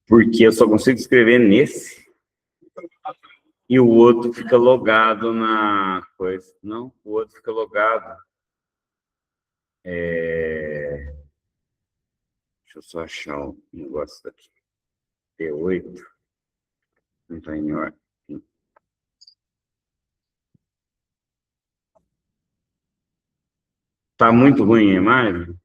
Porque eu só consigo escrever nesse. E o outro fica logado na coisa. Não, o outro fica logado. Deixa eu só achar um negócio daqui. T8. Não está em ordem. Tá muito ruim a imagem?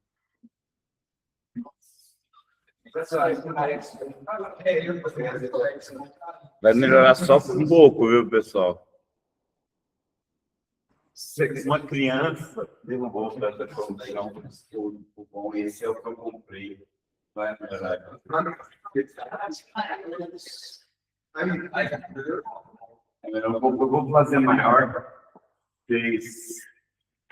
Vai melhorar só um pouco, viu, pessoal? Uma criança derrubou essa condição. O bom, esse é o que eu comprei. Vai melhorar. Eu vou fazer maior. Vocês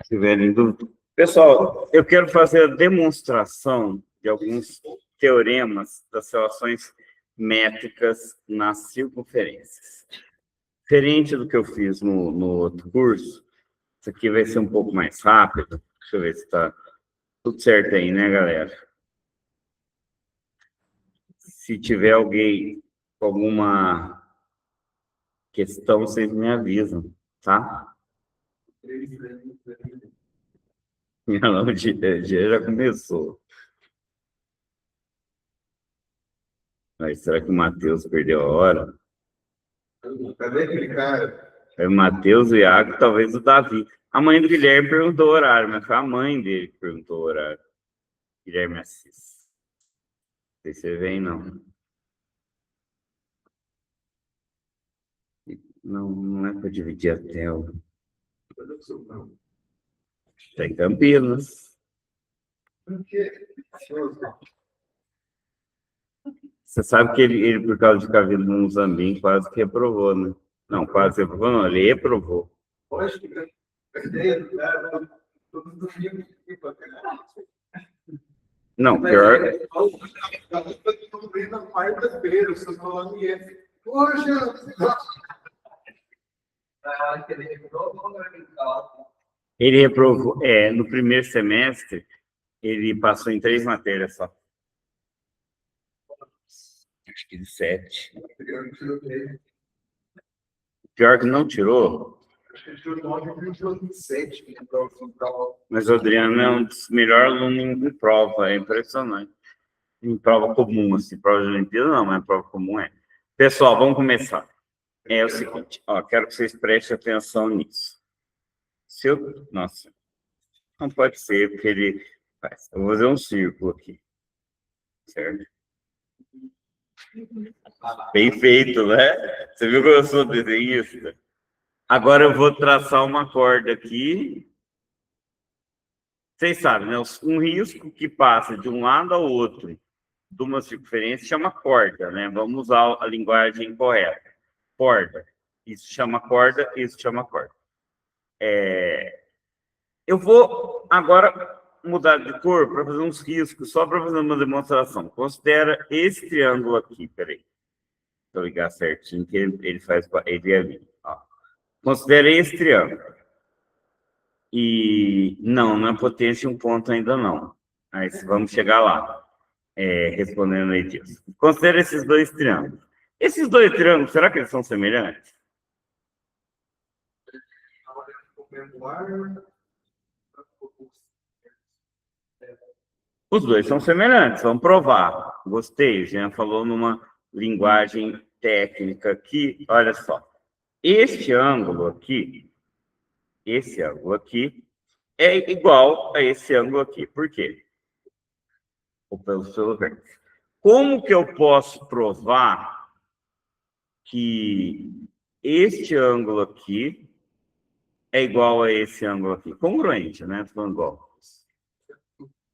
tiverem dúvida. Pessoal, eu quero fazer a demonstração de alguns teoremas das relações métricas nas circunferências. Diferente do que eu fiz no outro curso, isso aqui vai ser um pouco mais rápido. Deixa eu ver se está tudo certo aí, né, galera? Se tiver alguém com alguma questão, vocês me avisam, tá? Não, o dia já começou. Mas será que o Matheus perdeu a hora? Cadê aquele cara? É o Matheus, o Iago, talvez o Davi. A mãe do Guilherme perguntou o horário, mas foi a mãe dele que perguntou o horário. Guilherme Assis. Não sei se você vem, não. Não é para dividir a tela. Está em Campinas. Você sabe que ele por causa de ficar vindo no Mozambique, quase que reprovou, né? Não, quase reprovou, não, ele reprovou. Não, pior. Ele reprovou, no primeiro semestre, ele passou em 3 matérias só. Acho que de 7. Pior que não tirou. Mas o Adriano é um dos melhores alunos em prova, é impressionante. Em prova comum, assim, prova de Olimpíada não, mas prova comum é. Pessoal, vamos começar. É o seguinte, quero que vocês prestem atenção nisso. Nossa, não pode ser, porque ele faz. Eu vou fazer um círculo aqui, certo? Bem feito, né? Você viu que eu sou desenhista? Agora eu vou traçar uma corda aqui. Vocês sabem, né? Um risco que passa de um lado ao outro de uma circunferência chama corda, né? Vamos usar a linguagem correta. Corda. Isso chama corda, isso chama corda. Eu vou agora mudar de cor para fazer uns riscos, só para fazer uma demonstração. Considera esse triângulo aqui, peraí. Deixa eu ligar certinho, que ele faz... Ele é ali, ó. Considera esse triângulo. E não é potência um ponto ainda não. Mas vamos chegar lá, respondendo aí disso. Considera esses dois triângulos. Esses dois triângulos, será que eles são semelhantes? Os dois são semelhantes, vamos provar. Gostei, o Jean falou numa linguagem técnica aqui. Olha só, esse ângulo aqui é igual a esse ângulo aqui. Por quê? Ou pelo vértice. Como que eu posso provar que este ângulo aqui é igual a esse ângulo aqui? Congruente, né?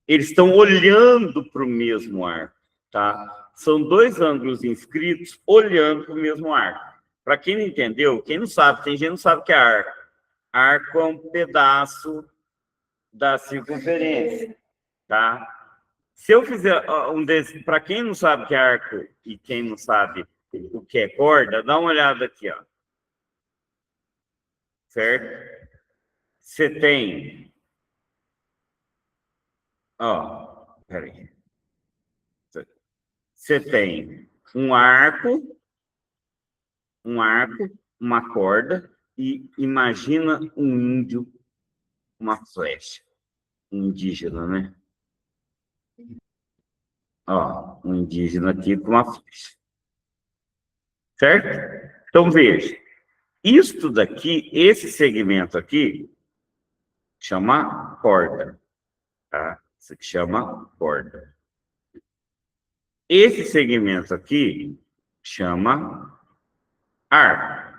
Eles estão olhando para o mesmo arco, tá? São dois ângulos inscritos olhando para o mesmo arco. Para quem não entendeu, quem não sabe, tem gente que não sabe o que é arco. Arco é um pedaço da circunferência, tá? Se eu fizer um desses, para quem não sabe o que é arco e quem não sabe o que é corda, dá uma olhada aqui, ó. Certo? Você tem, peraí. você tem um arco, uma corda, e imagina um índio, uma flecha. Um indígena, né? Ó, um indígena aqui com uma flecha. Certo? Então, veja. Isto daqui, esse segmento aqui, chama corda. Tá? Isso aqui chama corda. Esse segmento aqui chama arco.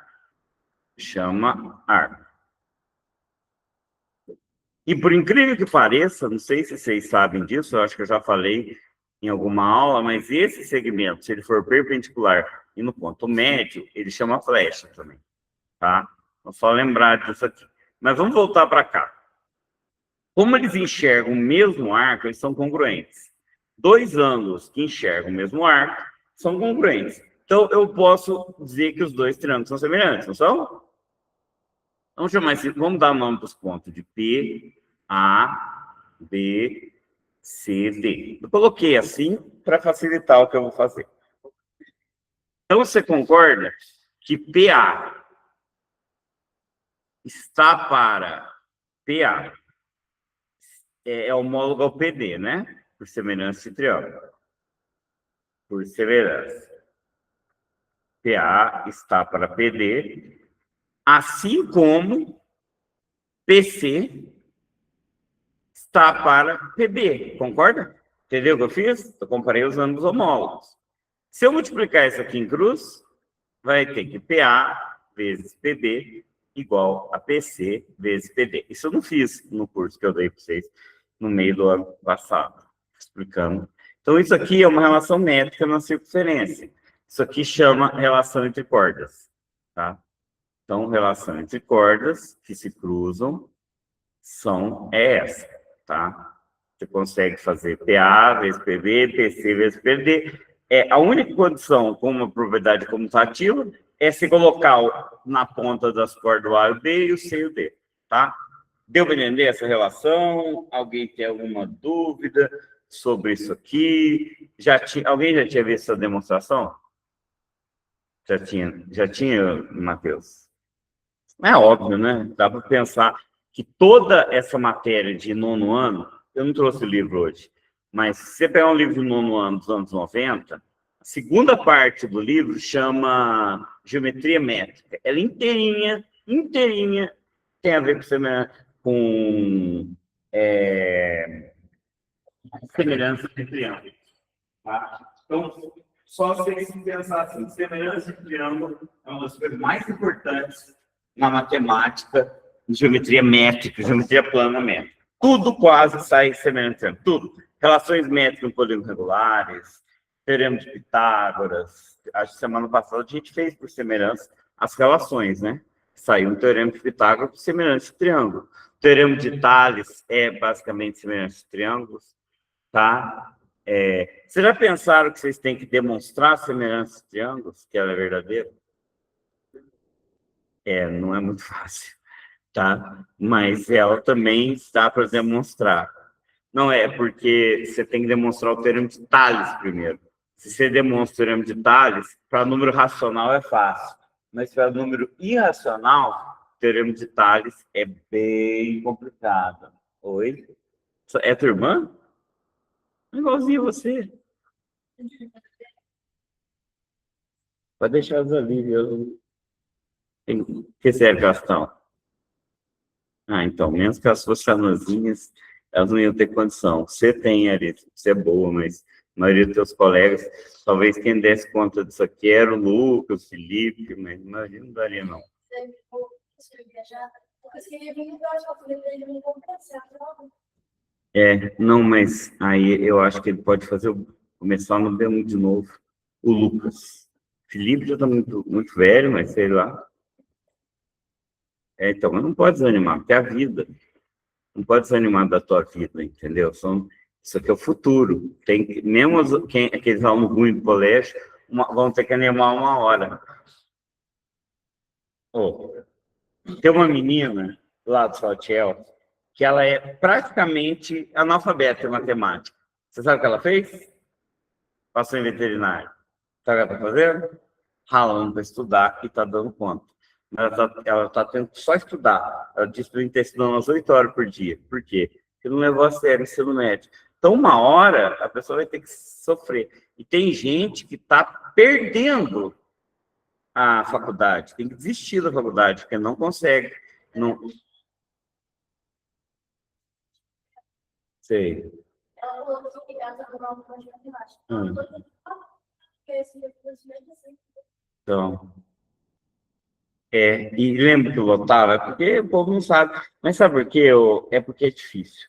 Chama arco. E por incrível que pareça, não sei se vocês sabem disso, eu acho que eu já falei em alguma aula, mas esse segmento, se ele for perpendicular e no ponto médio, ele chama flecha também, tá? Vou só lembrar disso aqui. Mas vamos voltar para cá. Como eles enxergam o mesmo arco, eles são congruentes. Dois ângulos que enxergam o mesmo arco são congruentes. Então, eu posso dizer que os dois triângulos são semelhantes, não são? Vamos chamar esse, vamos dar nome para os pontos de P, A, B, C, D. Eu coloquei assim para facilitar o que eu vou fazer. Então, você concorda que PA está para PA é homólogo ao PD, né? Por semelhança de triângulo. Por semelhança. PA está para PD, assim como PC está para PB, concorda? Entendeu o que eu fiz? Eu comparei os ângulos homólogos. Se eu multiplicar isso aqui em cruz, vai ter que PA vezes PB igual a PC vezes PD. Isso eu não fiz no curso que eu dei para vocês no meio do ano passado, explicando. Então, isso aqui é uma relação métrica na circunferência. Isso aqui chama relação entre cordas, tá? Então, relação entre cordas que se cruzam é essa, tá? Você consegue fazer PA vezes PB, PC vezes PD. A única condição com uma propriedade comutativa é se colocar na ponta das cordas o A e o B e o C e o D, tá? Deu para entender essa relação? Alguém tem alguma dúvida sobre isso aqui? Alguém já tinha visto essa demonstração? Já tinha, Matheus? É óbvio, né? Dá para pensar que toda essa matéria de nono ano, eu não trouxe o livro hoje, mas se você pegar um livro de nono ano dos anos 90, a segunda parte do livro chama Geometria Métrica. Ela inteirinha tem a ver com semelhança de triângulo. Tá? Então, só vocês pensar assim, semelhança de triângulo é uma das coisas mais importantes na matemática, geometria métrica, geometria plana métrica. Tudo quase sai semelhante, tudo. Relações métricas em polígonos regulares, teorema de Pitágoras. Acho que semana passada a gente fez por semelhança as relações, né? Saiu um teorema de Pitágoras por semelhança de triângulo. O teorema de Tales é basicamente semelhança de triângulos, tá? Vocês já pensaram que vocês têm que demonstrar semelhança de triângulos, que ela é verdadeira? Não é muito fácil, tá? Mas ela também dá para demonstrar. Não é, porque você tem que demonstrar o teorema de Tales primeiro. Se você demonstra o teorema de Tales, para número racional é fácil. Mas para número irracional, o teorema de Tales é bem complicado. Oi? É tua irmã? Igualzinho você. Pode deixar os ali. O que serve, Gastão? Então, menos que as suas chanozinhas, elas não iam ter condição. Você tem, Ari, você é boa, mas a maioria dos teus colegas, talvez quem desse conta disso aqui era o Lucas, o Felipe, mas imagina, não daria, não. Não, mas aí eu acho que ele pode começar no B1 de novo, o Lucas. Felipe já está muito velho, mas sei lá. Então, mas não pode desanimar, porque é a vida. Não pode desanimar da tua vida, entendeu? Isso aqui é o futuro. Mesmo aqueles alunos ruins do colégio vão ter que animar uma hora. Tem uma menina lá do Saltiel que ela é praticamente analfabeta em matemática. Você sabe o que ela fez? Passou em veterinário. Sabe o que ela está fazendo? Ralando para estudar e está dando conta. Ela tá tendo que só estudar. Ela disse para mim ter estudando umas 8 horas por dia. Por quê? Porque não levou a sério o ensino médio. Então, uma hora, a pessoa vai ter que sofrer. E tem gente que está perdendo a faculdade, tem que desistir da faculdade, porque não consegue. Não... Sei. Então, e lembra que lotava? É porque o povo não sabe. Mas sabe por quê? É porque é difícil.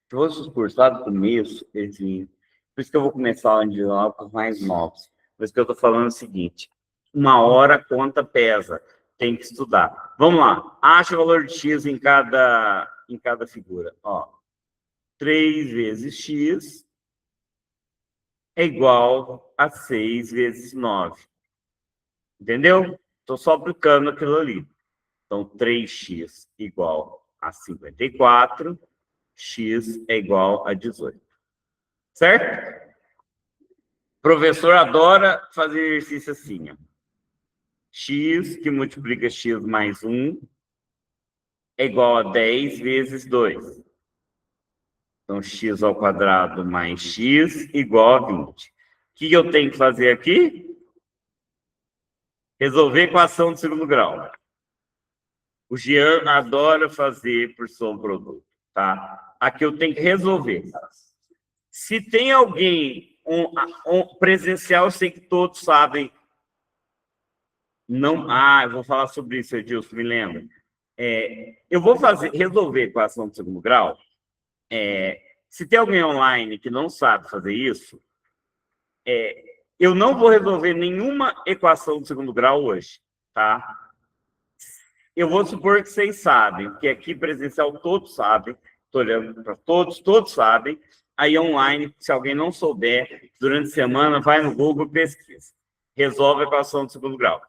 Se fosse os cursos lá do começo, eles vinham. Por isso que eu vou começar a individual com os mais novos. Por isso que eu estou falando o seguinte: uma hora a conta pesa, tem que estudar. Vamos lá, acha o valor de x em cada figura. Ó, 3 vezes x é igual a 6 vezes 9. Entendeu? Estou só aplicando aquilo ali. Então, 3x igual a 54, x é igual a 18. Certo? O professor adora fazer exercício assim, ó. X que multiplica x mais 1 é igual a 10 vezes 2. Então, x ao quadrado mais x igual a 20. O que eu tenho que fazer aqui? Resolver a equação do segundo grau. O Jean adora fazer por som produto, tá? Aqui eu tenho que resolver. Se tem alguém, um presencial, eu sei que todos sabem. Não, eu vou falar sobre isso, Edilson, me lembra. Eu vou resolver a equação do segundo grau. Se tem alguém online que não sabe fazer isso, eu não vou resolver nenhuma equação do segundo grau hoje, tá? Eu vou supor que vocês sabem, porque aqui presencial todos sabem, estou olhando para todos, todos sabem. Aí online, se alguém não souber, durante a semana, vai no Google e pesquisa. Resolve a equação do segundo grau.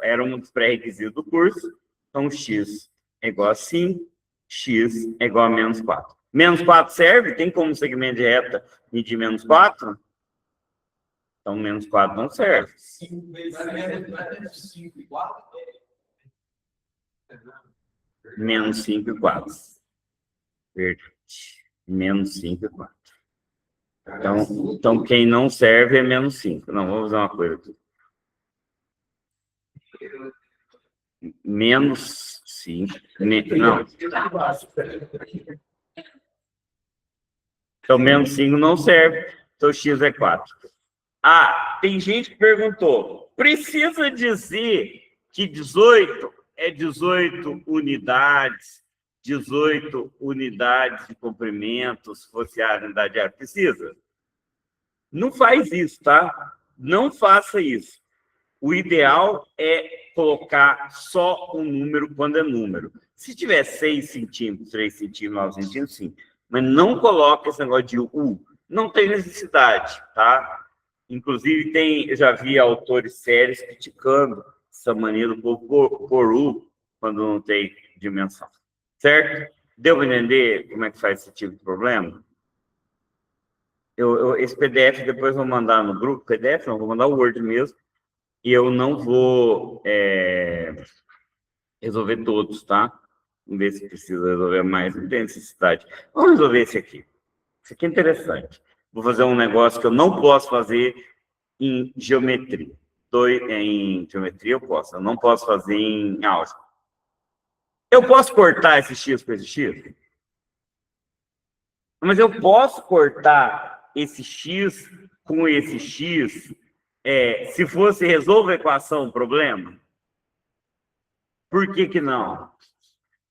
Era um dos pré-requisitos do curso. Então, x é igual a 5, x é igual a menos 4. Menos 4 serve? Tem como segmento de reta medir menos 4? Então, menos 4 não serve. 5 vezes 5 e 4? Menos 5 e 4. Verdade. Menos 5 e 4. Então, quem não serve é menos 5. Não, vamos fazer uma coisa aqui. Menos 5. Não. Então, menos 5 não serve. Então, x é 4. Tem gente que perguntou. Precisa dizer que 18 é 18 unidades, 18 unidades de comprimento, se fosse a unidade de ar. Precisa? Não faz isso, tá? Não faça isso. O ideal é colocar só um número quando é número. Se tiver 6 centímetros, 3 centímetros, 9 centímetros, sim. Mas não coloque esse negócio de U. Não tem necessidade, tá? Inclusive, eu já vi autores sérios criticando essa mania do povo por U quando não tem dimensão. Certo? Deu para entender como é que faz esse tipo de problema? Esse PDF depois eu vou mandar no grupo. PDF não, vou mandar o Word mesmo. E eu não vou resolver todos, tá? Vamos ver se precisa resolver mais. Não tem necessidade. Vamos resolver esse aqui. Esse aqui é interessante. Vou fazer um negócio que eu não posso fazer em geometria. Em geometria eu posso. Eu não posso fazer em álgebra. Eu posso cortar esse x com esse x? Mas eu posso cortar esse x com esse x se fosse resolver a equação, o problema? Por que não?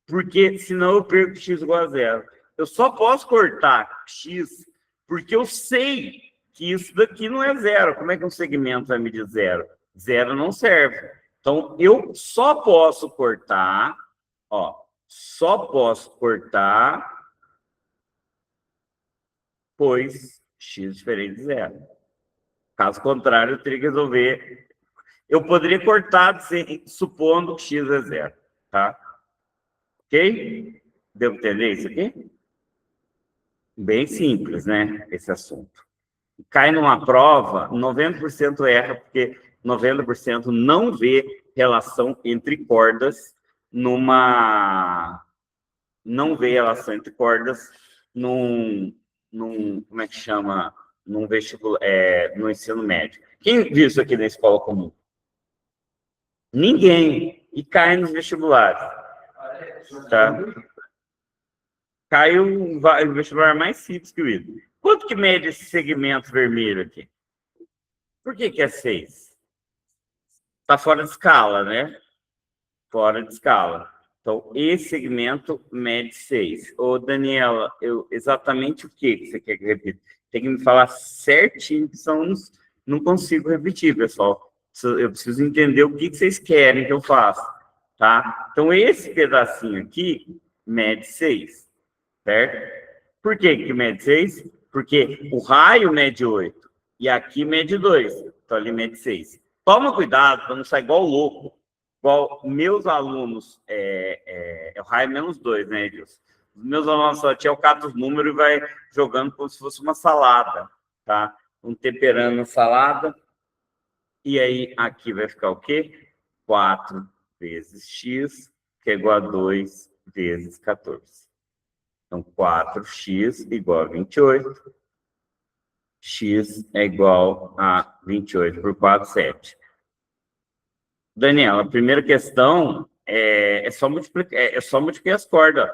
Porque senão eu perco x igual a 0. Eu só posso cortar x porque eu sei que isso daqui não é 0. Como é que um segmento vai medir 0? 0 não serve. Então, eu só posso cortar, pois x diferente de 0. Caso contrário, eu teria que resolver. Eu poderia cortar supondo que x é 0, tá? Ok? Deu para entender isso aqui? Bem simples, né? Esse assunto. cai numa prova, 90% erra, porque 90% não vê relação entre cordas não vê relação entre cordas como é que chama? Num vestibular, no ensino médio. Quem viu isso aqui na escola comum? Ninguém. E cai nos vestibulares. Tá? Caiu o vestibular mais simples que o IDO. Quanto que mede esse segmento vermelho aqui? Por que é 6? Está fora de escala, né? Fora de escala. Então, esse segmento mede 6. Ô, Daniela, exatamente o que você quer que eu repita? Tem que me falar certinho, que não consigo repetir, pessoal. Eu preciso entender o que vocês querem que eu faça, tá? Então, esse pedacinho aqui mede 6, certo? Por que mede 6? Porque o raio mede 8 e aqui mede 2. Então, ali mede 6. Toma cuidado para não sair igual louco. Igual meus alunos, o raio -2, né, Edilson? Os meus alunos só tinham o cata os números e vai jogando como se fosse uma salada, tá? Temperando a salada. E aí, aqui vai ficar o quê? 4 vezes x, que é igual a 2 vezes 14. Então, 4x igual a 28. X é igual a 28 por 4, 7. Daniela, a primeira questão é só multiplicar as cordas.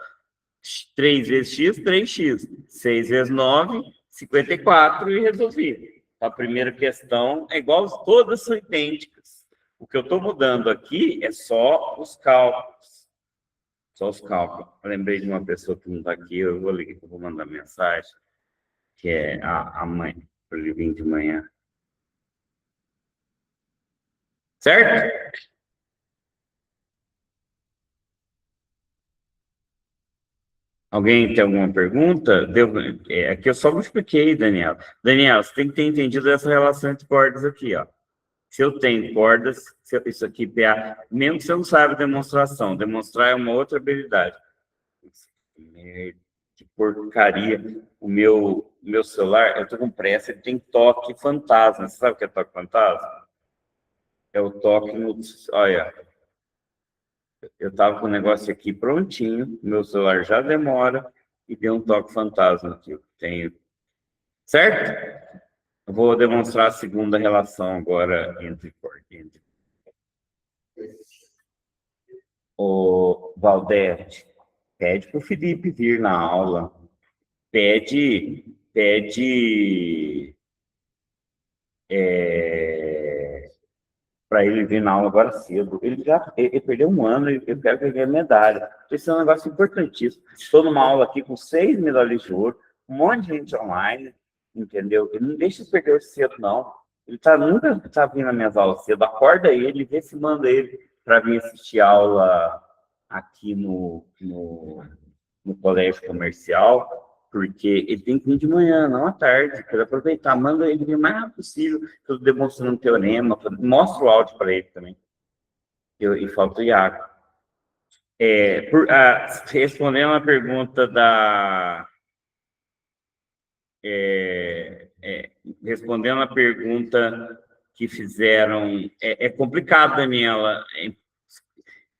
3 vezes x, 3x. 6 vezes 9, 54 e resolvi. A primeira questão é igual, todas são idênticas. O que eu estou mudando aqui é só os cálculos. Só os cálculos. Eu lembrei de uma pessoa que não está aqui, eu vou mandar mensagem, que é a mãe, para ele vir de manhã. Certo? Alguém tem alguma pergunta? Aqui eu só me expliquei, Daniel. Daniel, você tem que ter entendido essa relação entre cordas aqui, ó. Se eu tenho cordas, isso aqui, PA, mesmo que você não saiba demonstração, demonstrar é uma outra habilidade. Que porcaria. O meu celular, eu tô com pressa, ele tem toque fantasma. Você sabe o que é toque fantasma? É o toque no... Olha, eu estava com o negócio aqui prontinho, meu celular já demora e deu um toque fantasma aqui. Eu tenho. Certo? Eu vou demonstrar a segunda relação agora entre. O Valdete, pede para o Felipe vir na aula. Pede para ele vir na aula agora cedo. Ele perdeu um ano, eu quero que ele ganhe medalha. Esse é um negócio importantíssimo. Estou numa aula aqui com 6 medalhas de ouro, um monte de gente online, entendeu? Ele não deixa de perder cedo, não. Ele nunca está vindo nas minhas aulas cedo. Acorda ele, vê se manda ele para vir assistir aula aqui no colégio comercial, porque ele tem que vir de manhã, não à tarde. Quero aproveitar, manda ele vir o mais rápido possível, eu demonstrando um teorema, mostra o áudio para ele também. E falta o Iago. Respondendo a pergunta respondendo a pergunta que fizeram, é complicado, Daniela,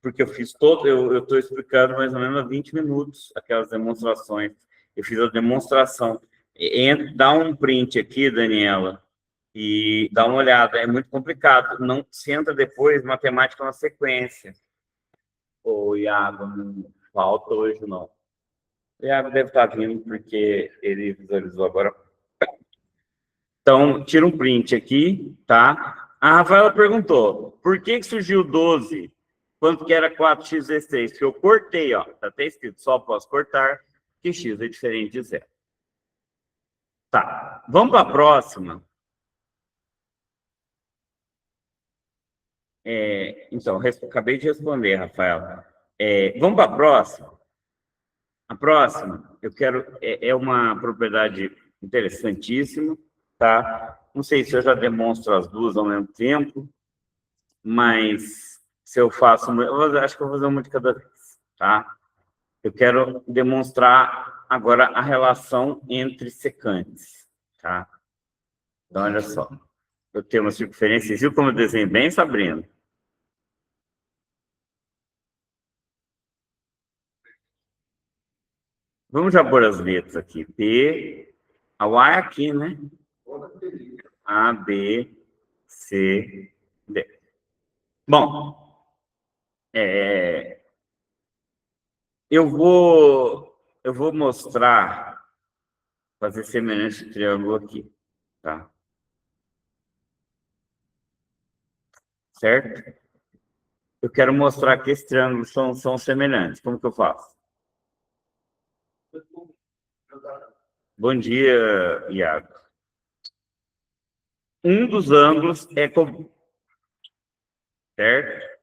porque eu estou explicando mais ou menos há 20 minutos aquelas demonstrações. Eu fiz a demonstração. Dá um print aqui, Daniela, e dá uma olhada. É muito complicado. Não senta depois matemática na sequência. O Iago não falta hoje, não. O Iago deve estar vindo, porque ele visualizou agora. Então, tira um print aqui, tá? A Rafaela perguntou, por que surgiu 12? Quanto que era 4x vezes 3? Que eu cortei, ó. Tá até escrito, só posso cortar, que x é diferente de 0. Tá, vamos para a próxima. Então, acabei de responder, Rafael. Vamos para a próxima. A próxima, eu quero... É uma propriedade interessantíssima, tá? Não sei se eu já demonstro as duas ao mesmo tempo, mas se eu faço... acho que eu vou fazer uma de cada vez, tá? Eu quero demonstrar agora a relação entre secantes, tá? Então, olha só. Eu tenho uma circunferência. Viu como eu desenho bem, Sabrina? Vamos já pôr as letras aqui. P. A Y é aqui, né? A, B, C, D. Bom, eu vou mostrar, fazer semelhante de triângulo aqui, tá? Certo? Eu quero mostrar que esses triângulos são semelhantes. Como que eu faço? Bom dia, Iago. Um dos ângulos é comum, certo?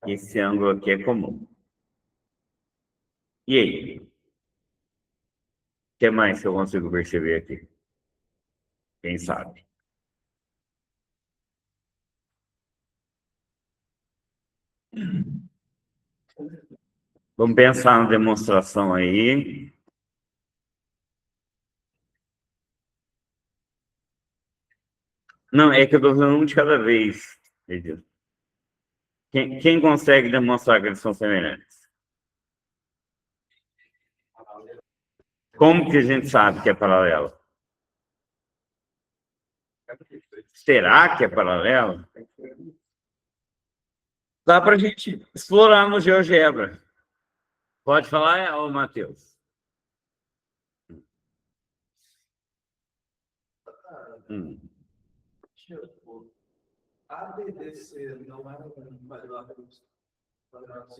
Esse ângulo aqui é comum. E aí? O que mais que eu consigo perceber aqui? Quem sabe? Vamos pensar na demonstração aí. Não, é que eu estou fazendo um de cada vez. Quem consegue demonstrar que eles são semelhantes? Como que a gente sabe que é paralelo? Será que é paralelo? Dá para a gente explorar no GeoGebra. Pode falar, ô Matheus? A BDC não é um quadrado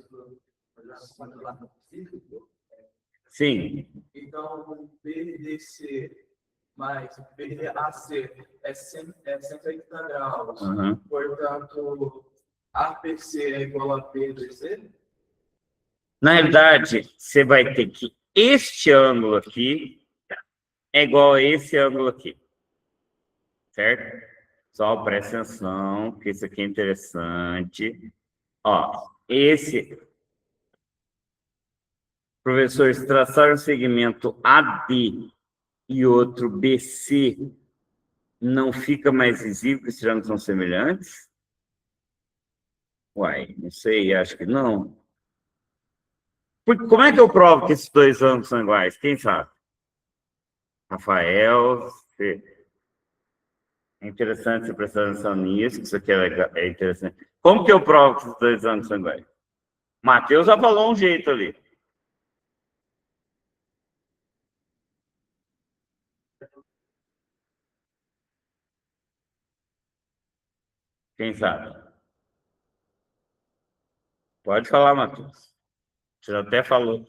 cíclico? Sim. Então, BDC mais BDAC é 180 graus. Uhum. Portanto, APC é igual a BDC? Na realidade, você vai ter que este ângulo aqui é igual a esse ângulo aqui. Certo? Só presta atenção, que isso aqui é interessante. Ó, esse professor, se traçar um segmento AB e outro BC, não fica mais visível que esses ângulos são semelhantes? Uai, não sei, acho que não. Como é que eu provo que esses dois ângulos são iguais? Quem sabe? Rafael, é interessante você prestar atenção nisso, que isso aqui é interessante. Como que eu provo que esses dois ângulos são iguais? Matheus já falou um jeito ali. Quem sabe? Pode falar, Matheus. Você até falou.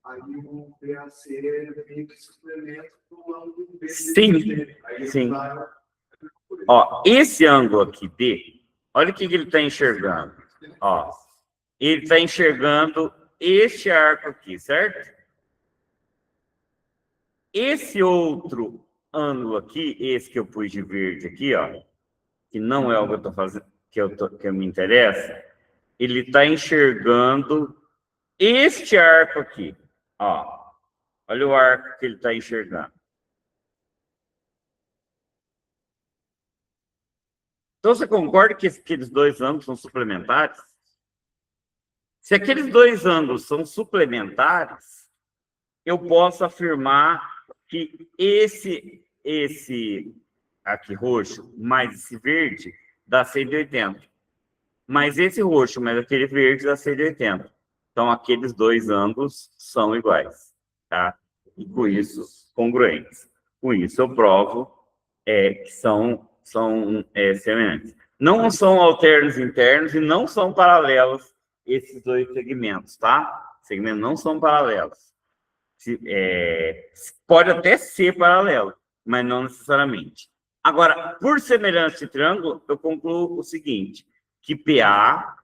Aí o PAC é meio que suplemento do ângulo B. Sim, sim. Ó, esse ângulo aqui D, olha o que ele está enxergando. Ó, ele está enxergando este arco aqui, certo? Esse outro ângulo aqui, esse que eu pus de verde aqui, ó, que não é o que eu estou fazendo, que me interessa, ele está enxergando este arco aqui, ó. Olha o arco que ele está enxergando. Então, você concorda que aqueles dois ângulos são suplementares? Se aqueles dois ângulos são suplementares, eu posso afirmar que esse aqui roxo mais esse verde dá 180. Mas esse roxo mais aquele verde dá 180. Então, aqueles dois ângulos são iguais, tá? E com isso, congruentes. Com isso, eu provo que são semelhantes. Não são alternos internos e não são paralelos esses dois segmentos, tá? Segmentos não são paralelos. Pode até ser paralelo, mas não necessariamente. Agora, por semelhança de triângulo, eu concluo o seguinte, que PA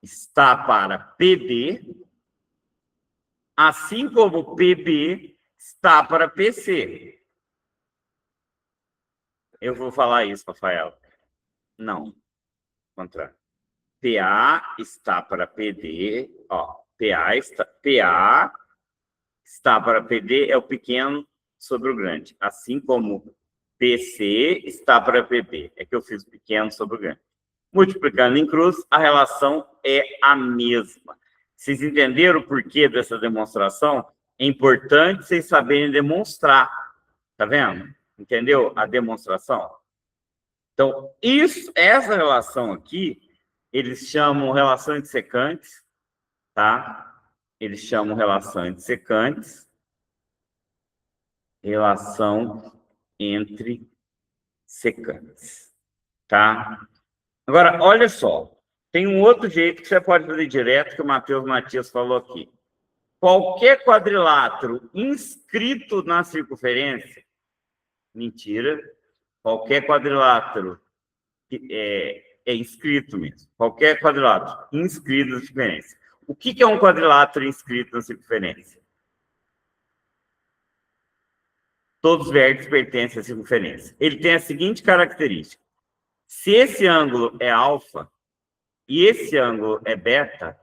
está para PB, assim como PB está para PC. Eu vou falar isso, Rafael. Não, contrário. PA está para PD, ó. PA está para PD é o pequeno sobre o grande, assim como PC está para PB. É que eu fiz o pequeno sobre o grande. Multiplicando em cruz, a relação é a mesma. Vocês entenderam o porquê dessa demonstração? É importante vocês saberem demonstrar. Tá vendo? Entendeu a demonstração? Então, essa relação aqui, eles chamam relação de secantes, tá? Eles chamam relação de secantes, relação entre secantes, tá? Agora, olha só, tem um outro jeito que você pode fazer direto, que o Matheus Matias falou aqui. Qualquer quadrilátero inscrito na circunferência, mentira, qualquer quadrilátero é inscrito mesmo, qualquer quadrilátero inscrito na circunferência. O que é um quadrilátero inscrito na circunferência? Todos os vértices pertencem à circunferência. Ele tem a seguinte característica. Se esse ângulo é alfa e esse ângulo é beta,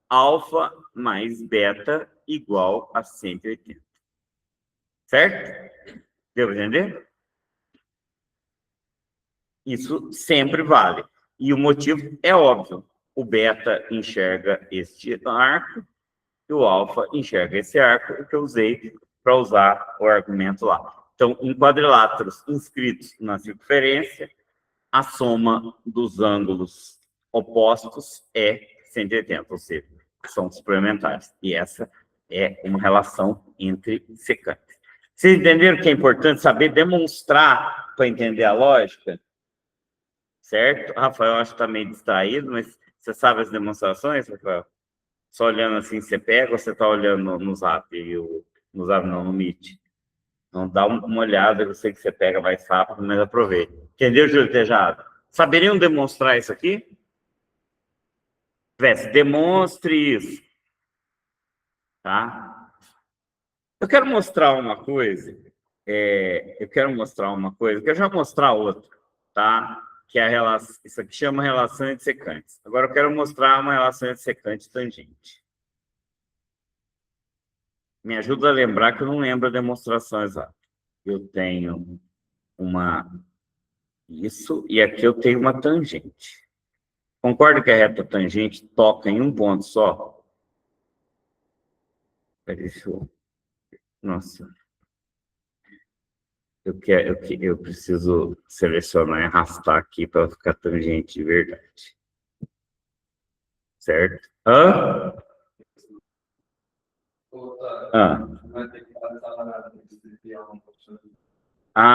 alfa mais beta igual a 180. Certo? Deu para entender? Isso sempre vale. E o motivo é óbvio. O beta enxerga este arco e o alfa enxerga esse arco, que eu usei para usar o argumento lá. Então, em quadriláteros inscritos na circunferência, a soma dos ângulos opostos é 180, ou seja, são suplementares. E essa é uma relação entre secantes. Vocês entenderam que é importante saber demonstrar para entender a lógica? Certo? Rafael, acho que está meio distraído, mas você sabe as demonstrações, Rafael? Só olhando assim você pega ou você está olhando no Zap? No Zap não, no Meet. Então dá uma olhada, eu sei que você pega mais rápido, mas aproveita. Entendeu, Júlio Tejado? Saberiam demonstrar isso aqui? Demonstre isso. Tá? Eu quero mostrar uma coisa. Eu quero já mostrar outra, tá? Que é a relação, isso aqui chama relação entre secantes. Agora eu quero mostrar uma relação entre secante e tangente. Me ajuda a lembrar que eu não lembro a demonstração exata. Eu tenho isso, e aqui eu tenho uma tangente. Concorda que a reta tangente toca em um ponto só? Nossa. Eu preciso selecionar e arrastar aqui para ficar tangente de verdade. Certo? Hã?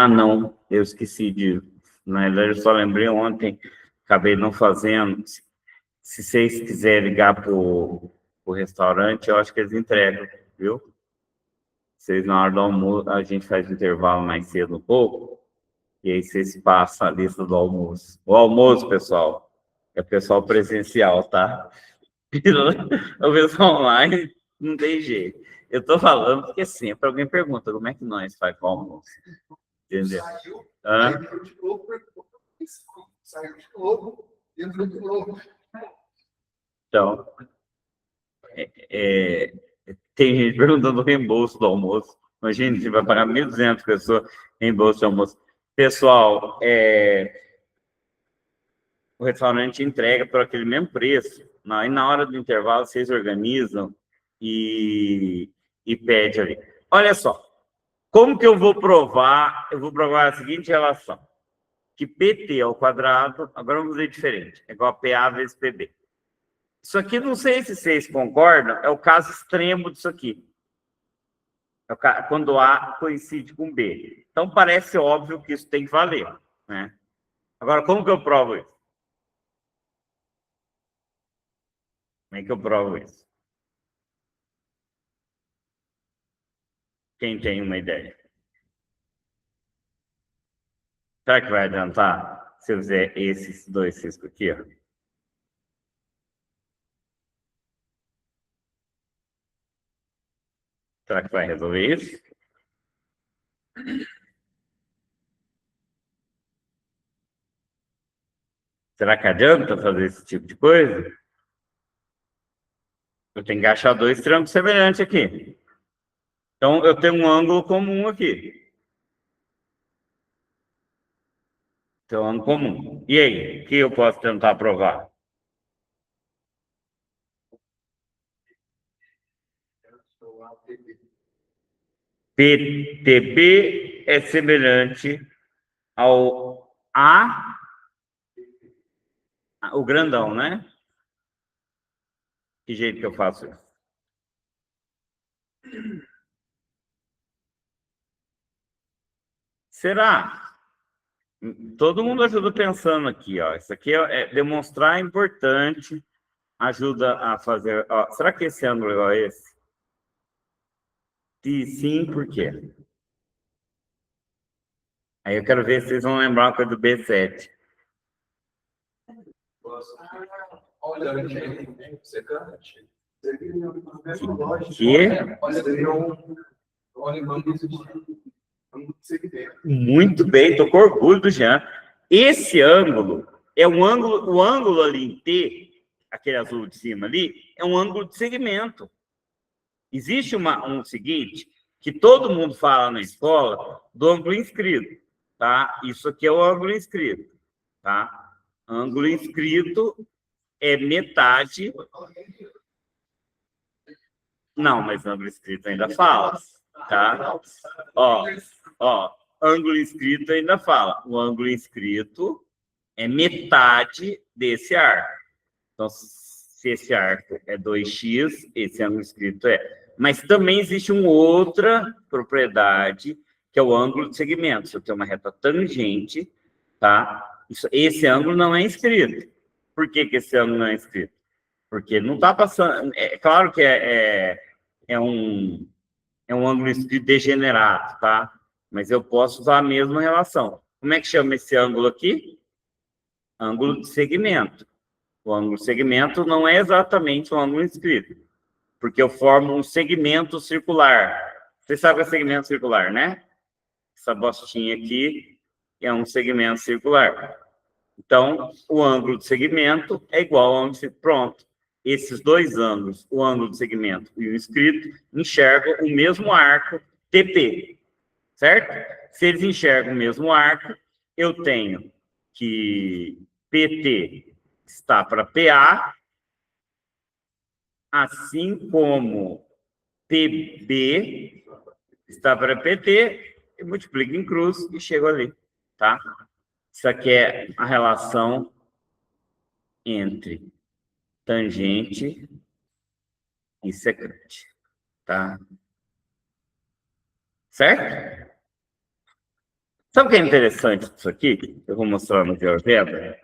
Não. Eu esqueci de... Na verdade, eu só lembrei ontem. Acabei não fazendo. Se vocês quiserem ligar para o restaurante, eu acho que eles entregam, viu? Vocês, na hora do almoço, a gente faz intervalo mais cedo um pouco, e aí vocês passam a lista do almoço. O almoço, pessoal, é pessoal presencial, tá? O pessoal online não tem jeito. Eu estou falando porque sempre alguém pergunta como é que nós faz com o almoço. Entendeu? Saiu de novo, entrou de novo. Então, tem gente perguntando o reembolso do almoço. Imagina, você vai pagar 1.200 pessoas reembolso de almoço. Pessoal, o restaurante entrega por aquele mesmo preço. E na hora do intervalo, vocês organizam e pede ali. Olha só, como que eu vou provar? Eu vou provar a seguinte relação. Que PT ao quadrado, agora vamos ver diferente, é igual a PA vezes PB. Isso aqui, não sei se vocês concordam, é o caso extremo disso aqui. Quando A coincide com B. Então, parece óbvio que isso tem que valer, né? Agora, como que eu provo isso? Como é que eu provo isso? Quem tem uma ideia? Será que vai adiantar se eu fizer esses dois ciscos aqui, ó? Será que vai resolver isso? Será que adianta fazer esse tipo de coisa? Eu tenho que achar dois triângulos semelhantes aqui. Então, eu tenho um ângulo comum aqui. Tem um ângulo comum. E aí, o que eu posso tentar provar? PTB é semelhante ao o grandão, né? Que jeito que eu faço isso? Será? Todo mundo ajuda pensando aqui, ó. Isso aqui é demonstrar importante, ajuda a fazer. Ó, será que esse ângulo é igual a esse? Se sim, por quê? Aí eu quero ver se vocês vão lembrar uma coisa do B7. Olha, você canta. Muito bem, estou com orgulho do Jean. Esse ângulo é um ângulo, o ângulo ali em T, aquele azul de cima ali, é um ângulo de segmento. Existe um seguinte, que todo mundo fala na escola, do ângulo inscrito, tá? Isso aqui é o ângulo inscrito, tá? Ângulo inscrito é metade. Não, mas ângulo inscrito ainda fala, tá? Ó, ângulo inscrito ainda fala. O ângulo inscrito é metade desse arco. Então, se esse arco é 2x, esse ângulo inscrito é. Mas também existe uma outra propriedade, que é o ângulo de segmento. Se eu tenho uma reta tangente, tá? Esse ângulo não é inscrito. Por que esse ângulo não é inscrito? Porque não está passando... É claro que é um ângulo inscrito degenerado, tá? Mas eu posso usar a mesma relação. Como é que chama esse ângulo aqui? Ângulo de segmento. O ângulo de segmento não é exatamente um ângulo inscrito, porque eu formo um segmento circular. Você sabe o que é segmento circular, né? Essa bostinha aqui é um segmento circular. Então, o ângulo de segmento é igual ao ângulo de... Pronto. Esses dois ângulos, o ângulo de segmento e o inscrito, enxergam o mesmo arco TP, certo? Se eles enxergam o mesmo arco, eu tenho que PT está para PA, assim como PB está para PT, eu multiplico em cruz e chego ali, tá? Isso aqui é a relação entre tangente e secante, tá? Certo? Sabe o que é interessante disso aqui? Eu vou mostrar no GeoGebra.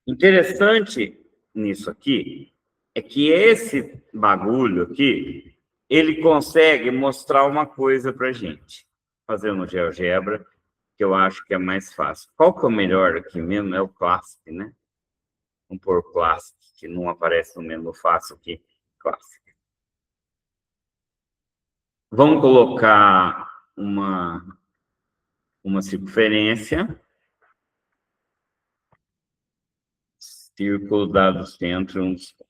Interessante nisso aqui é que esse bagulho aqui, ele consegue mostrar uma coisa para gente. Fazendo o GeoGebra, que eu acho que é mais fácil. Qual que é o melhor aqui mesmo? É o Classic, né? Vamos pôr o Classic, que não aparece no menu fácil aqui. Classic. Vamos colocar uma circunferência. Círculo dado centro, um dos pontos.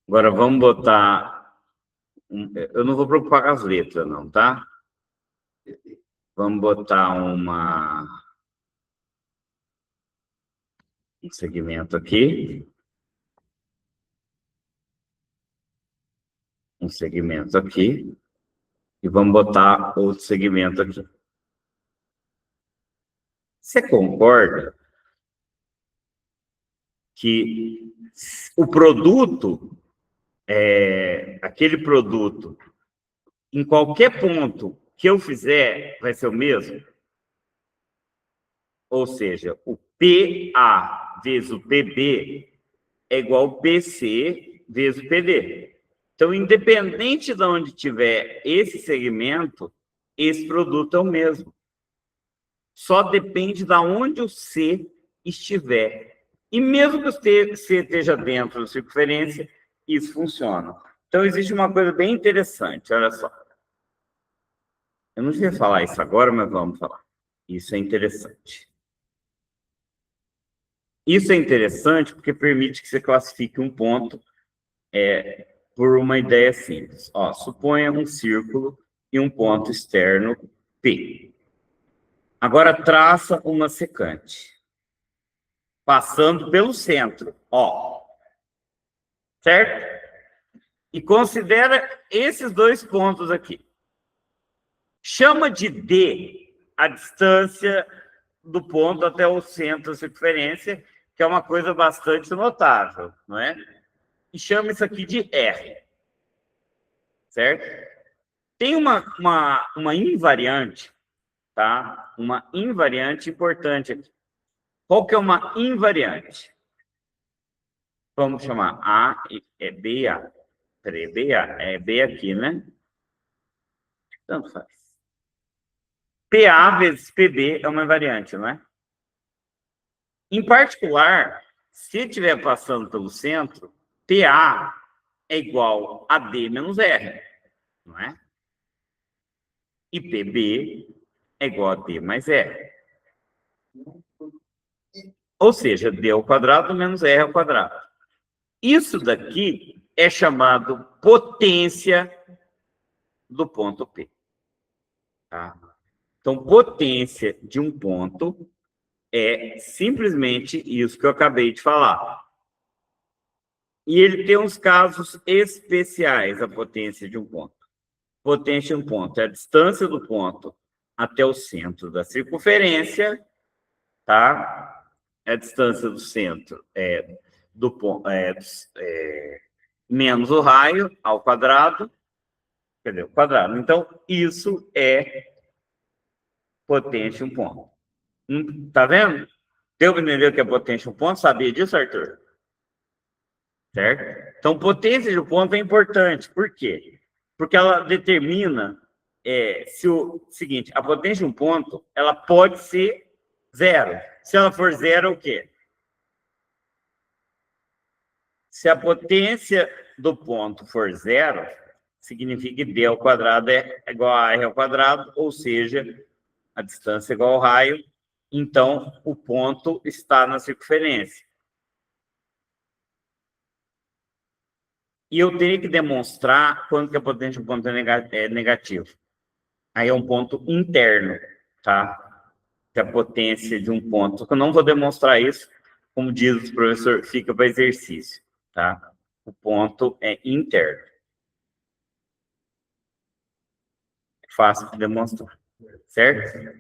Agora vamos botar... Eu não vou preocupar com as letras, não, tá? Vamos botar um segmento aqui. Um segmento aqui. E vamos botar outro segmento aqui. Você concorda que o produto, aquele produto, em qualquer ponto que eu fizer, vai ser o mesmo? Ou seja, o PA vezes o PB é igual ao PC vezes o PD. Então, independente de onde tiver esse segmento, esse produto é o mesmo. Só depende de onde o C estiver. E mesmo que o C esteja dentro da circunferência, isso funciona. Então, existe uma coisa bem interessante, olha só. Eu não devia falar isso agora, mas vamos falar. Isso é interessante. Isso é interessante porque permite que você classifique um ponto por uma ideia simples. Ó, suponha um círculo e um ponto externo P. Agora traça uma secante, passando pelo centro, ó. Certo? E considera esses dois pontos aqui. Chama de D a distância do ponto até o centro da circunferência, que é uma coisa bastante notável, não é? E chama isso aqui de R. Certo? Tem uma invariante, tá? Uma invariante importante aqui. Qual que é uma invariante? Vamos chamar A, é BA. Peraí, BA, é B aqui, né? Tanto faz. PA vezes PB é uma invariante, não é? Em particular, se estiver passando pelo centro, PA é igual a D menos R, não é? E PB é igual a D mais R. Ou seja, D ao quadrado menos R ao quadrado. Isso daqui é chamado potência do ponto P. Tá? Então, potência de um ponto é simplesmente isso que eu acabei de falar. E ele tem uns casos especiais, a potência de um ponto. Potência de um ponto é a distância do ponto até o centro da circunferência, tá? A distância do centro do ponto menos o raio ao quadrado, quer o quadrado. Então, isso é potência de um ponto. Tá vendo? Deu para entender o que é potência de um ponto? Sabia disso, Arthur? Certo? Então, potência de um ponto é importante. Por quê? Porque ela determina se o seguinte, a potência de um ponto, ela pode ser zero. Se ela for zero, é o quê? Se a potência do ponto for zero, significa que D ao quadrado é igual a R ao quadrado, ou seja, a distância é igual ao raio, então o ponto está na circunferência. E eu tenho que demonstrar quando que a potência de um ponto é negativo. Aí é um ponto interno, tá? Que a potência de um ponto... Eu não vou demonstrar isso, como diz o professor, fica para exercício, tá? O ponto é interno. Fácil de demonstrar, certo?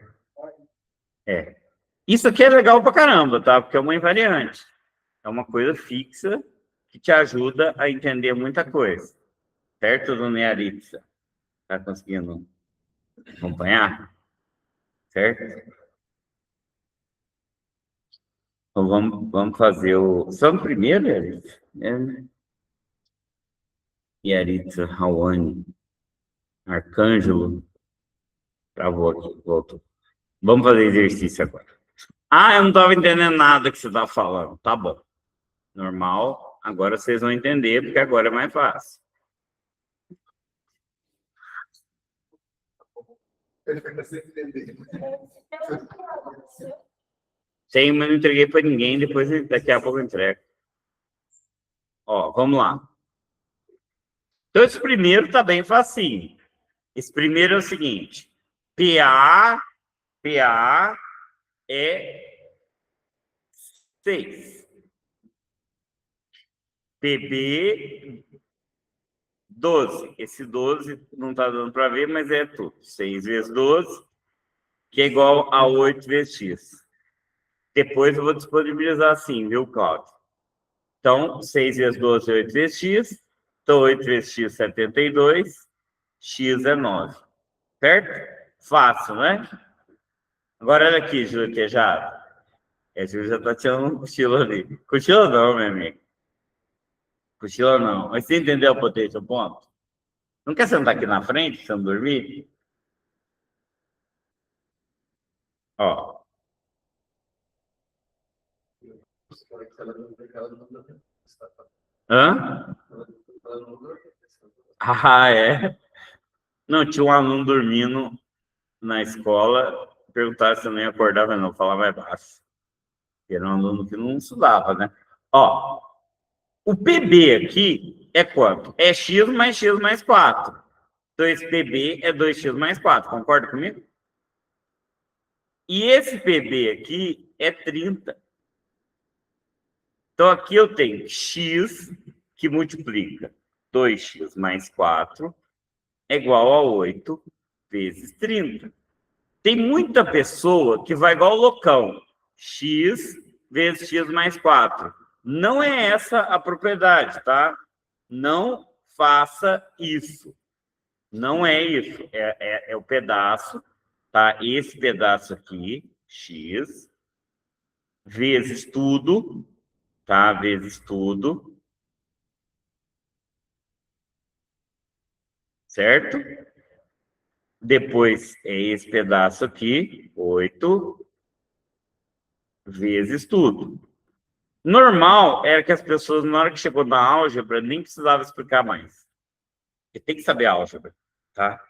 Isso aqui é legal pra caramba, tá? Porque é uma invariante. É uma coisa fixa que te ajuda a entender muita coisa. Certo, dona Yaritza? Tá conseguindo acompanhar? Certo? Então vamos fazer o... Só no primeiro, Yaritza? Né? Yaritza, Rawane, Arcângelo. Travou aqui, voltou. Vamos fazer exercício agora. Ah, eu não estava entendendo nada que você estava falando. Tá bom. Normal. Agora vocês vão entender, porque agora é mais fácil. Tem, mas não entreguei para ninguém, depois daqui a pouco eu entrego. Ó, vamos lá. Então, esse primeiro está bem facinho. Esse primeiro é o seguinte. PA é 6. PB, 12. Esse 12 não está dando para ver, mas é tudo. 6 vezes 12, que é igual a 8 vezes x. Depois eu vou disponibilizar assim, viu, Cláudio? Então, 6 vezes 12 é 8 vezes x. Então, 8 vezes x é 72. X é 9. Certo? Fácil, né? Agora, olha aqui, Júlia Quejada. A Júlia já está tirando um cochilo ali. Cochilo não, meu amigo. Cochilo não. Mas você entendeu a potência do ponto? Não quer sentar aqui na frente, pra você não dormir? Ó. Hã? Ah, é? Não, tinha um aluno dormindo na escola, perguntaram se eu não ia acordar, mas não, falar mais baixo. Era um aluno que não estudava, né? Ó, O PB aqui é quanto? É x mais 4. Então, esse PB é 2x mais 4. Concorda comigo? E esse PB aqui é 30. Então, aqui eu tenho x que multiplica 2x mais 4 é igual a 8 vezes 30. Tem muita pessoa que vai igual ao loucão. X vezes x mais 4. Não é essa a propriedade, tá? Não faça isso. Não é isso. É o pedaço, tá? Esse pedaço aqui, x, vezes tudo, tá? Vezes tudo. Certo? Depois é esse pedaço aqui, 8 vezes tudo. Normal era que as pessoas, na hora que chegou na álgebra, nem precisava explicar mais. Você tem que saber álgebra, tá?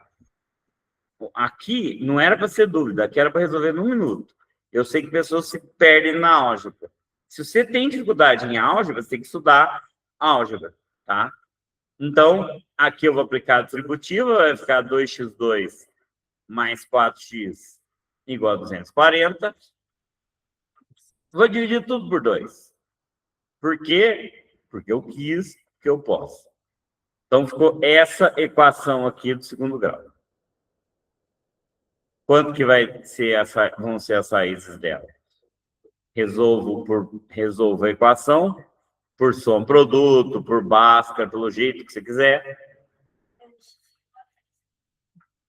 Aqui não era para ser dúvida, aqui era para resolver num minuto. Eu sei que pessoas se perdem na álgebra. Se você tem dificuldade em álgebra, você tem que estudar álgebra, tá? Então, aqui eu vou aplicar a distributiva, vai ficar 2x2 mais 4x igual a 240. Vou dividir tudo por 2. Por quê? Porque eu quis, porque eu posso. Então, ficou essa equação aqui do segundo grau. Quanto que vão ser as raízes dela? Resolvo a equação por soma produto, por Bhaskara, pelo jeito que você quiser.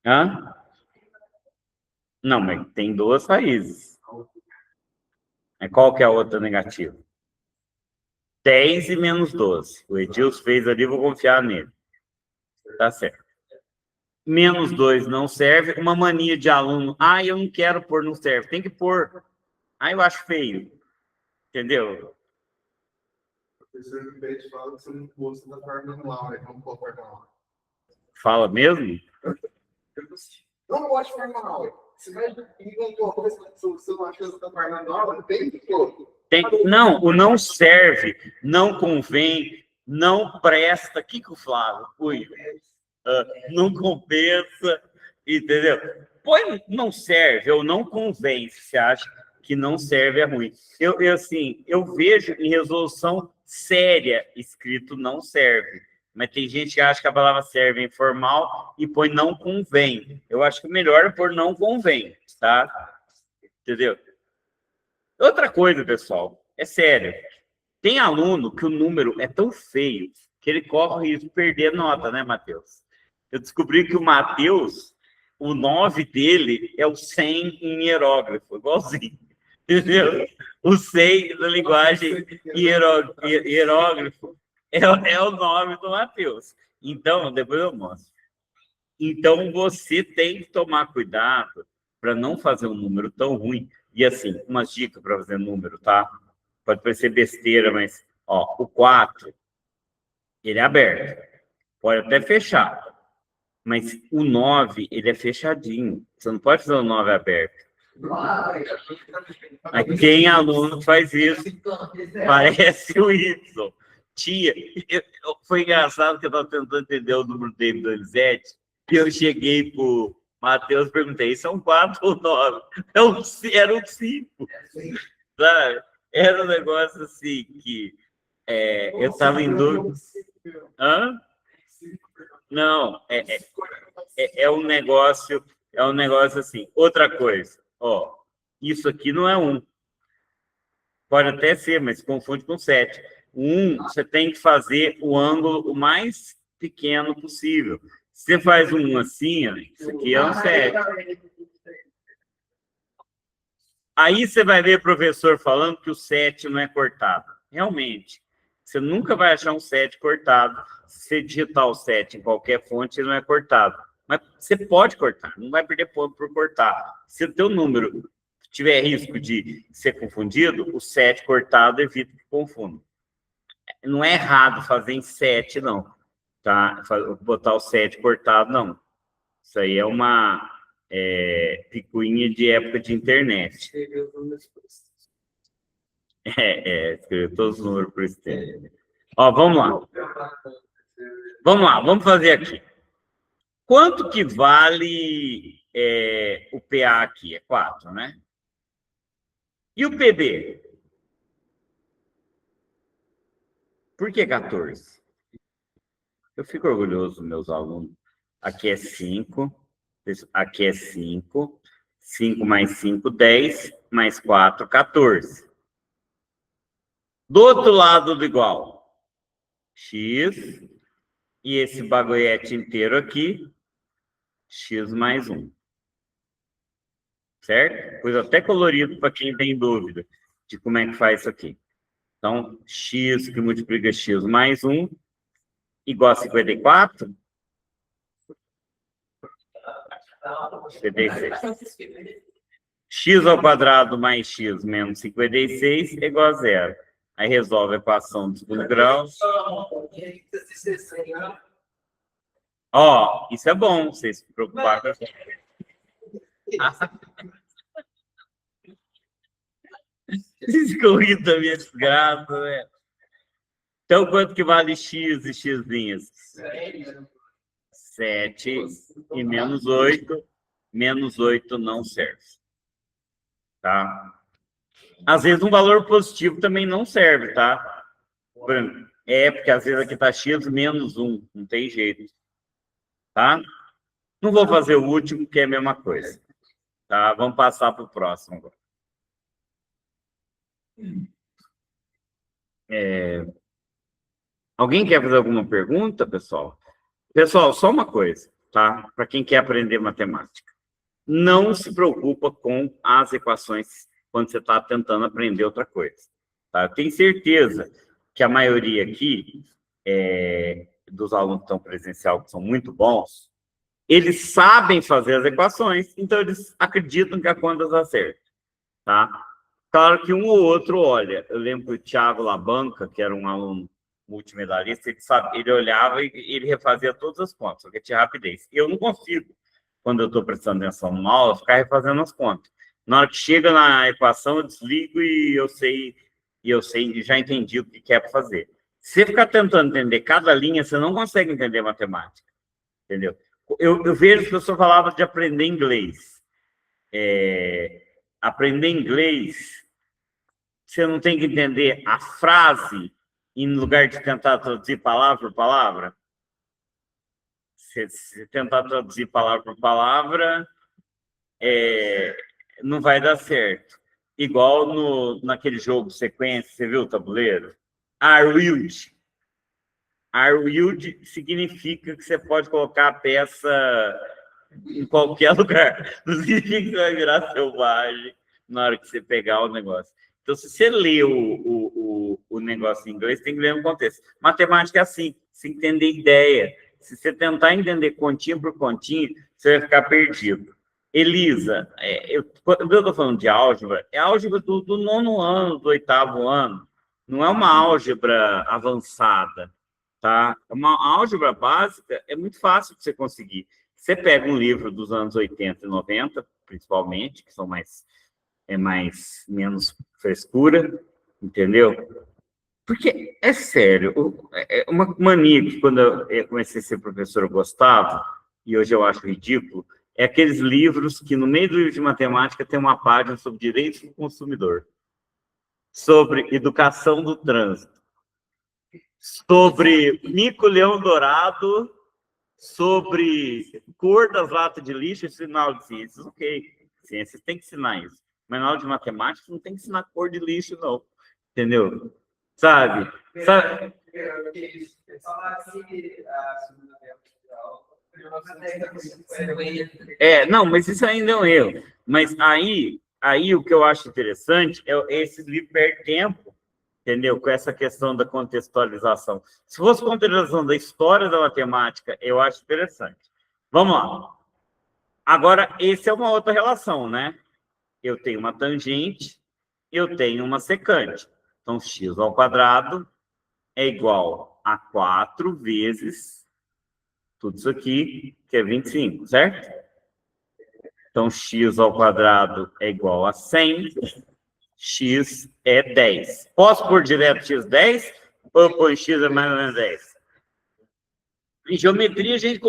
Hã? Não, mas tem duas raízes. Qual que é a outra negativa? 10 e menos 12. O Edilson fez ali, vou confiar nele. Tá certo. Menos 2 não serve. Uma mania de aluno. Ah, eu não quero pôr, não serve. Tem que pôr. Ah, eu acho feio. Entendeu? O professor do Peixe fala que você não gosta da forma manual, não pôr forma manual. Fala mesmo? Não gosto de forma manual. Se vai inventar coisa que você não acha da forma manual, tem que pôr. Não, o não serve, não convém, não presta. O que o Flávio? Ui, não compensa, entendeu? Põe não serve ou não convém, se você acha que não serve é ruim. Eu vejo em resolução séria escrito não serve, mas tem gente que acha que a palavra serve é informal e põe não convém. Eu acho que o melhor é pôr não convém, tá? Entendeu? Outra coisa, pessoal, é sério. Tem aluno que o número é tão feio que ele corre o risco de perder nota, né, Matheus? Eu descobri que o Matheus, o 9 dele é o 100 em hierógrafo, igualzinho. Entendeu? O 100 da linguagem hierógrafo é o nome do Matheus. Então, depois eu mostro. Então, você tem que tomar cuidado para não fazer um número tão ruim. E, assim, umas dicas para fazer número, tá? Pode parecer besteira, mas, ó, o 4, ele é aberto. Pode até fechar. Mas o 9, ele é fechadinho. Você não pode fazer o 9 aberto. Mas quem aluno faz isso? Parece o Y. Tia, foi engraçado que eu estava tentando entender o número dele do Donizete, e eu cheguei para o Matheus e perguntei, são 4 ou 9? Era um 5. Sabe? Era um negócio assim que eu estava em dúvida. Hã? Não, é um negócio assim. Outra coisa, ó, isso aqui não é 1. Pode até ser, mas se confunde com 7. O 1, você tem que fazer o ângulo o mais pequeno possível. Se você faz um assim, ó, isso aqui é um 7. Aí você vai ver o professor falando que o 7 não é cortado. Realmente, você nunca vai achar um 7 cortado. Se você digitar o 7 em qualquer fonte, ele não é cortado. Mas você pode cortar, não vai perder ponto por cortar. Se o teu número tiver risco de ser confundido, o 7 cortado evita que confunda. Não é errado fazer em 7, não. Tá? Botar o 7 cortado, não. Isso aí é uma picuinha de época de internet. Escrever todos os números por externo. Ó, vamos lá. Vamos fazer aqui. Quanto que vale o PA aqui? É 4, né? E o PB? Por que 14? Eu fico orgulhoso dos meus alunos. Aqui é 5, aqui é 5, 5 mais 5, 10, mais 4, 14. Do outro lado do igual, x, e esse baguete inteiro aqui, x mais 1. Certo? Coisa até colorido para quem tem dúvida de como é que faz isso aqui. Então, x que multiplica x mais 1 igual a 54? 56. X ao quadrado mais x menos 56 é igual a 0. Aí resolve a equação do segundo grau. Ó, isso é bom, vocês se preocupar com isso. Vocês ficam rindo da minha desgraça, né? Então, quanto que vale x e x'zinhas? 7 e menos 8. Menos 8 não serve. Tá? Às vezes um valor positivo também não serve, tá? Porque às vezes aqui tá x menos 1. Não tem jeito. Tá? Não vou fazer o último, que é a mesma coisa. Tá? Vamos passar para o próximo agora. Alguém quer fazer alguma pergunta, pessoal? Pessoal, só uma coisa, tá? Para quem quer aprender matemática. Não se preocupa com as equações quando você está tentando aprender outra coisa. Tá? Eu tenho certeza que a maioria aqui dos alunos que estão presencial, que são muito bons, eles sabem fazer as equações, então eles acreditam que a conta dá certo. Tá? Claro que um ou outro olha. Eu lembro que o Thiago Labanca, que era um aluno multimedalista, ele olhava e ele refazia todas as contas, porque tinha rapidez. Eu não consigo, quando eu estou prestando atenção numa aula, ficar refazendo as contas. Na hora que chega na equação, eu desligo e eu sei, já entendi o que é para fazer. Se você ficar tentando entender cada linha, você não consegue entender matemática. Entendeu? Eu vejo que eu só falava de aprender inglês. Aprender inglês, você não tem que entender a frase em lugar de tentar traduzir palavra por palavra. Se tentar traduzir palavra por palavra, não vai dar certo. Igual naquele jogo sequência, você viu o tabuleiro? Are-wield. Are-wield significa que você pode colocar a peça em qualquer lugar. Não significa que você vai virar selvagem na hora que você pegar o negócio. Então, se você lê o negócio em inglês, tem que ler no contexto. Matemática é assim, se entender ideia. Se você tentar entender continho por continho, você vai ficar perdido. Elisa, quando eu estou falando de álgebra, é álgebra do 9º ano, do 8º ano. Não é uma álgebra avançada, tá? Uma álgebra básica é muito fácil de você conseguir. Você pega um livro dos anos 80 e 90, principalmente, que são menos frescura, entendeu? Porque, é sério, é uma mania que quando eu comecei a ser professor eu gostava, e hoje eu acho ridículo, é aqueles livros que no meio do livro de matemática tem uma página sobre direitos do consumidor, sobre educação do trânsito, sobre mico-leão dourado, sobre cor das latas de lixo e sinal de ciências. Ok, ciências tem que ensinar isso. Mas na aula de matemática não tem que ensinar cor de lixo, não. Entendeu? Sabe? Não, mas isso ainda é um erro. Mas aí o que eu acho interessante é esse livro perde tempo, entendeu? Com essa questão da contextualização. Se fosse contextualização da história da matemática, eu acho interessante. Vamos lá. Agora, essa é uma outra relação, né? Eu tenho uma tangente, eu tenho uma secante. Então, x ao quadrado é igual a 4 vezes tudo isso aqui, que é 25, certo? Então, x ao quadrado é igual a 100, x é 10. Posso pôr direto x 10? Ou eu ponho x é mais ou menos 10? Em geometria, a gente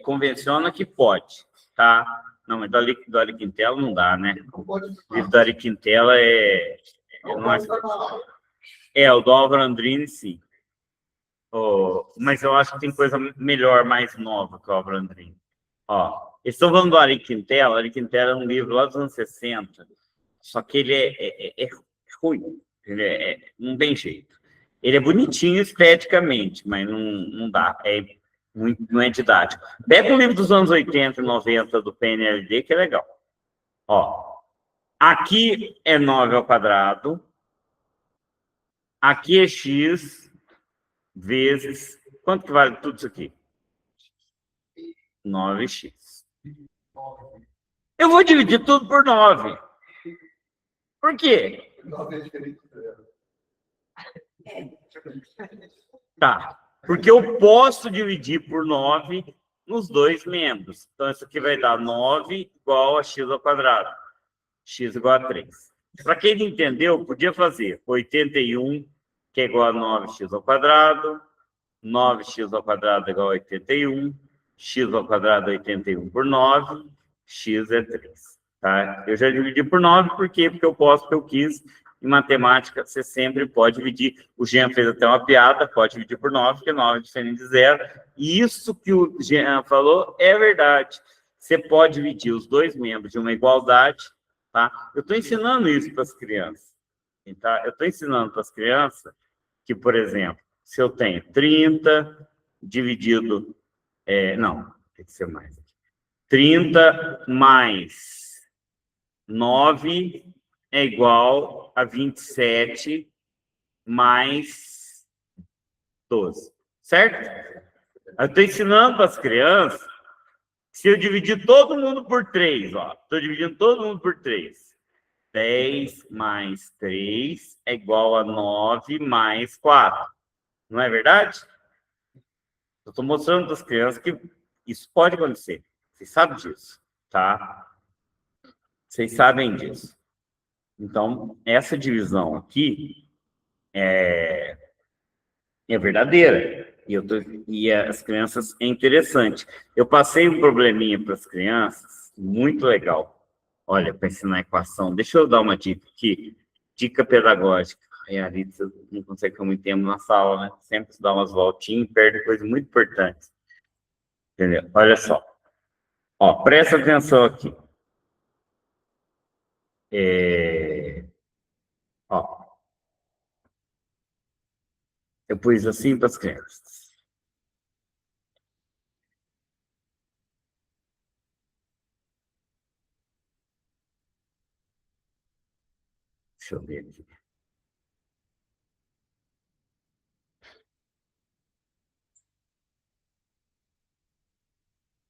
convenciona que pode, tá? Não, mas do Ari Quintela não dá, né? O do Ari Quintela o do Álvaro Andrini, sim. Mas eu acho que tem coisa melhor, mais nova que o Álvaro Andrini. Ó, eles estão falando do Ari Quintela. O Ari Quintela é um livro lá dos anos 60, só que ele é ruim. Não tem jeito. Ele é bonitinho esteticamente, mas não dá. Não é didático. Pega o livro dos anos 80 e 90 do PNLD, que é legal. Ó, aqui é 9 ao quadrado. Aqui é x vezes... Quanto que vale tudo isso aqui? 9x. Eu vou dividir tudo por 9. Por quê? 9 é diferente do 0. Tá. Porque eu posso dividir por 9 nos dois membros. Então, isso aqui vai dar 9 igual a x ao quadrado. X igual a 3. Para quem não entendeu, podia fazer 81, que é igual a 9x ao quadrado. 9x ao quadrado é igual a 81. X ao quadrado é 81 por 9. X é 3. Tá? Eu já dividi por 9, por quê? Porque eu posso, porque eu quis. Em matemática, você sempre pode dividir. O Jean fez até uma piada, pode dividir por 9, porque 9 é diferente de 0. E isso que o Jean falou é verdade. Você pode dividir os dois membros de uma igualdade, tá? Eu estou ensinando isso para as crianças. Tá? Eu estou ensinando para as crianças que, por exemplo, se eu tenho 30 dividido... não, tem que ser mais. 30 mais 9 é igual a 27 mais 12. Certo? Eu estou ensinando para as crianças, se eu dividir todo mundo por 3, ó, estou dividindo todo mundo por 3. 10 mais 3 é igual a 9 mais 4. Não é verdade? Eu estou mostrando para as crianças que isso pode acontecer. Vocês sabem disso, tá? Vocês sabem disso. Então, essa divisão aqui é verdadeira. E as crianças, é interessante. Eu passei um probleminha para as crianças, muito legal. Olha, para ensinar a equação. Deixa eu dar uma dica aqui. Dica pedagógica. Aí a Rita não consegue ficar muito tempo na sala, né? Sempre se dá umas voltinhas e perde coisas muito importantes. Entendeu? Olha só. Ó, presta atenção aqui. Ó, eu pus assim para as crianças. Deixa eu ver aqui.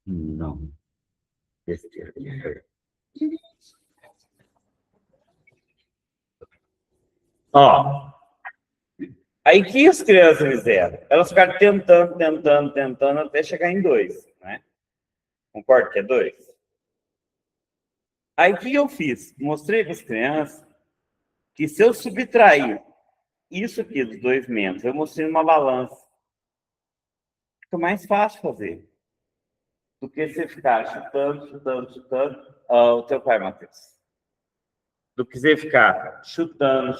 Não. Besteira. Ó. Aí, o que as crianças fizeram? Elas ficaram tentando, até chegar em 2, né? Concorda que é 2? Aí, o que eu fiz? Mostrei para as crianças que se eu subtrair isso aqui dos dois membros, eu mostrei numa balança. Fica mais fácil fazer do que você ficar chutando. O teu pai, Matheus. Do que você ficar chutando,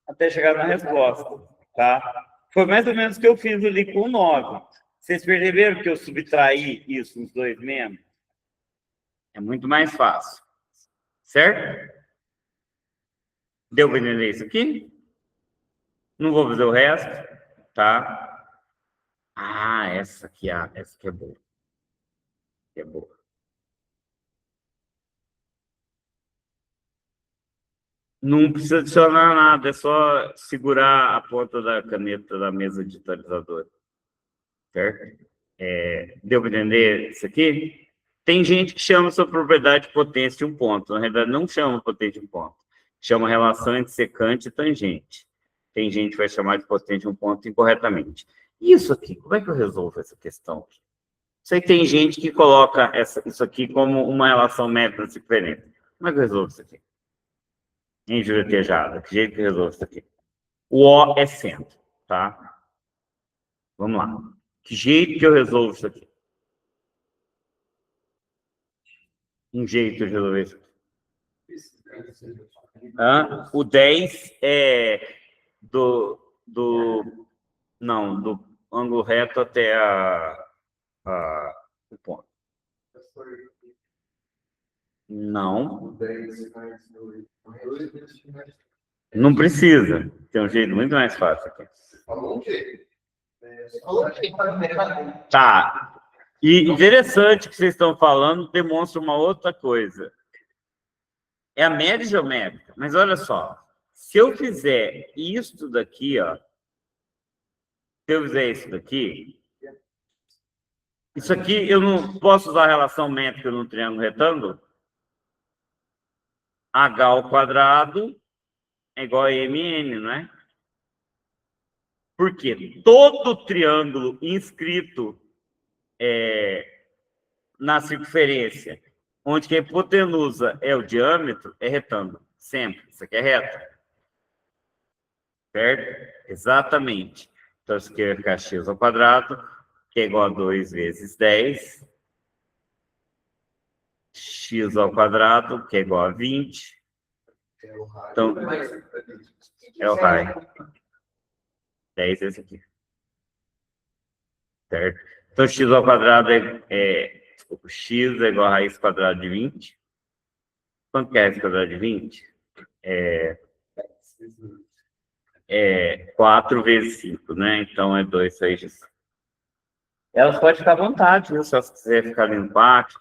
até chegar na resposta, tá? Foi mais ou menos o que eu fiz ali com o 9. Vocês perceberam que eu subtraí isso nos dois membros? É muito mais fácil. Certo? Deu para entender isso aqui? Não vou fazer o resto, tá? Ah, essa aqui é boa. É boa. Não precisa adicionar nada, é só segurar a ponta da caneta da mesa digitalizadora. Certo? Deu para entender isso aqui? Tem gente que chama essa propriedade de potência de um ponto. Na realidade, não chama potência de um ponto. Chama relação entre secante e tangente. Tem gente que vai chamar de potência de um ponto incorretamente. Isso aqui, como é que eu resolvo essa questão? Sei que tem gente que coloca isso aqui como uma relação métrica diferente. Como é que eu resolvo isso aqui? enjuretejada. Que jeito que eu resolvo isso aqui? O O é centro, tá? Vamos lá. Que jeito que eu resolvo isso aqui? Um jeito de resolver isso aqui. O 10 é do ângulo reto até o ponto. Não. Não precisa. Tem um jeito muito mais fácil aqui. Tá. E interessante que vocês estão falando, demonstra uma outra coisa. É a média geométrica. Mas olha só. Se eu fizer isso daqui, ó. Se eu fizer isso daqui. Isso aqui eu não posso usar a relação métrica no triângulo retângulo? H ao quadrado é igual a MN, não é? Porque todo triângulo inscrito na circunferência, onde que a hipotenusa é o diâmetro, é retângulo. Sempre. Isso aqui é reto. Certo? Exatamente. Então, isso aqui vai ficar x ao quadrado, que é igual a 2 vezes 10. X ao quadrado, que é igual a 20. Então, é o raio. 10 é esse aqui. Certo? Então, x ao quadrado desculpa, x é igual a raiz quadrada de 20. Quanto que é raiz quadrada de 20? É 4 vezes 5, né? Então, é 2 vezes 5. Elas podem ficar à vontade, viu? Se elas quiserem ficar ali no pátio.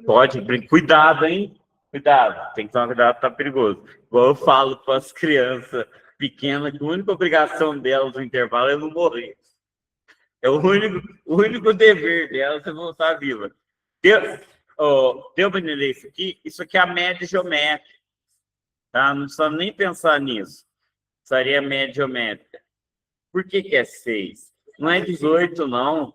Pode, cuidado, hein? Cuidado, tem que tomar cuidado, tá perigoso. Igual eu falo para as crianças pequenas, que a única obrigação delas no intervalo é não morrer. É o único dever delas é voltar viva. Deu para entender isso aqui? Isso aqui é a média geométrica. Tá? Não precisa nem pensar nisso. Seria a média geométrica. Por que é 6? Não é 18, não.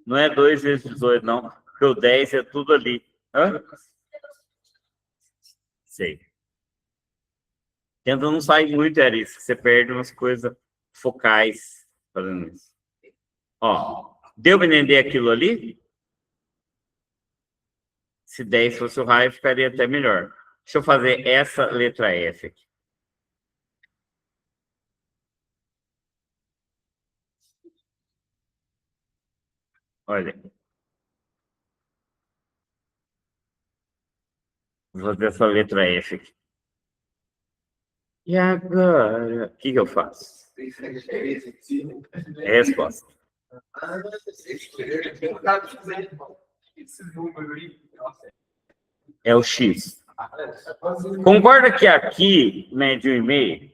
Não é 2 vezes 18, não. Porque o 10 é tudo ali. Hã? Sei. Tenta não sair muito, Eric. Você perde umas coisas focais fazendo isso. Ó, deu para entender aquilo ali? Se 10 fosse o raio, ficaria até melhor. Deixa eu fazer essa letra F aqui. Olha. Vou fazer essa letra F aqui. E agora? O que eu faço? É a resposta. É o X. Concorda que aqui mede 1,5?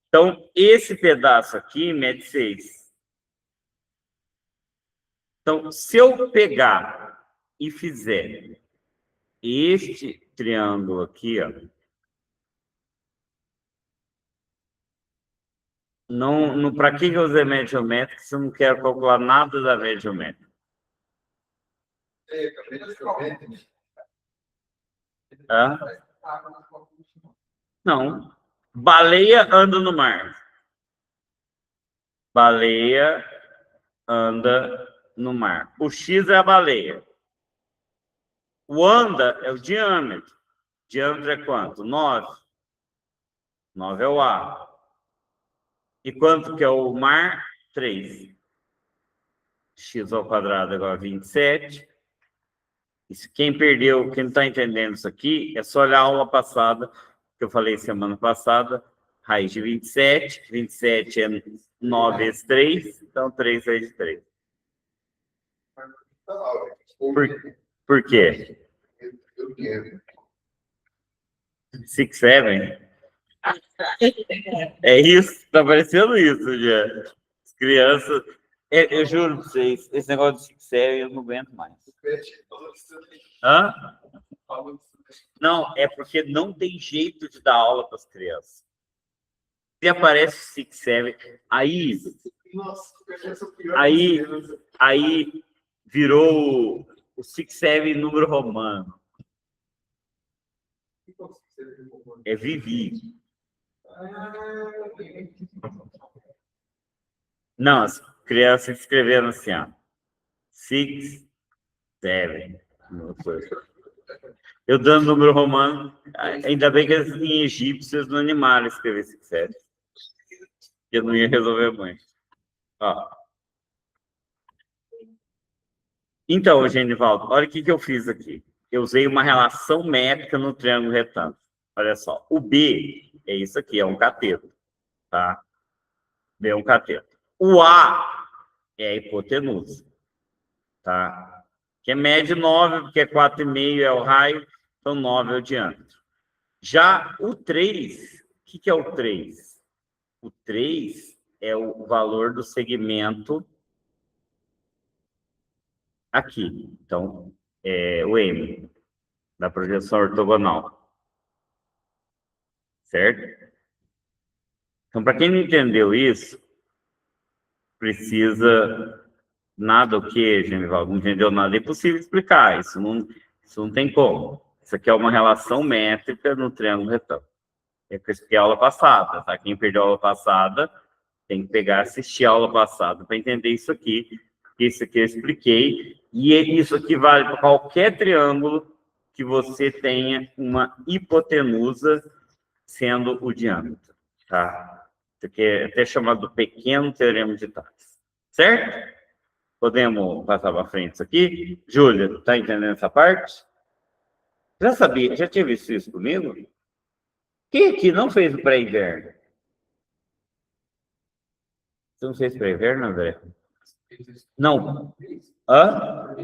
Então, esse pedaço aqui mede 6. Então, se eu pegar e fizer este triângulo aqui, ó, não, para que eu usei média geométrica se eu não quero calcular nada da média geométrica? Hã? Não. Baleia anda no mar. Baleia anda no mar. O X é a baleia. O anda é o diâmetro. O diâmetro é quanto? 9. 9 é o A. E quanto que é o mar? 3. X ao quadrado é igual a 27. Isso, quem perdeu, quem não está entendendo isso aqui, é só olhar a aula passada, que eu falei semana passada, raiz de 27. 27 é 9 vezes 3, então 3 vezes 3. Por quê? 6, 7? É isso, tá parecendo isso, já. As crianças, eu juro pra vocês, esse negócio de 6, 7 eu não aguento mais. Hã? Não, é porque não tem jeito de dar aula para as crianças. Se aparece 6, 7, aí virou o 6, 7 número romano. É Vivi. Não, as crianças escreveram assim, ó. 6, 7. Eu dando número romano, ainda bem que em egípcios não animaram a escrever 6, 7. Eu não ia resolver muito. Ó. Então, Genivaldo, olha o que eu fiz aqui. Eu usei uma relação métrica no triângulo retângulo. Olha só, o B é isso aqui, é um cateto, tá? B é um cateto. O A é a hipotenusa, tá? Que é média 9, porque é 4,5 é o raio, então 9 é o diâmetro. Já o 3, o que é o 3? O 3 é o valor do segmento aqui. Então, é o M, da projeção ortogonal. Certo? Então, para quem não entendeu isso, precisa nada o quê, Genivaldo? Não entendeu nada? É impossível explicar. Isso não tem como. Isso aqui é uma relação métrica no triângulo retângulo. É que eu expliquei a aula passada, tá? Quem perdeu a aula passada tem que pegar e assistir a aula passada para entender isso aqui. Porque isso aqui eu expliquei. E isso aqui vale para qualquer triângulo que você tenha uma hipotenusa sendo o diâmetro, tá? Isso aqui é até chamado do pequeno teorema de Tales. Certo? Podemos passar para frente isso aqui? Júlia, está entendendo essa parte? Já sabia, já tinha visto isso comigo? Quem aqui não fez o pré-inverno? Você não fez pré-inverno, André? Não. Hã?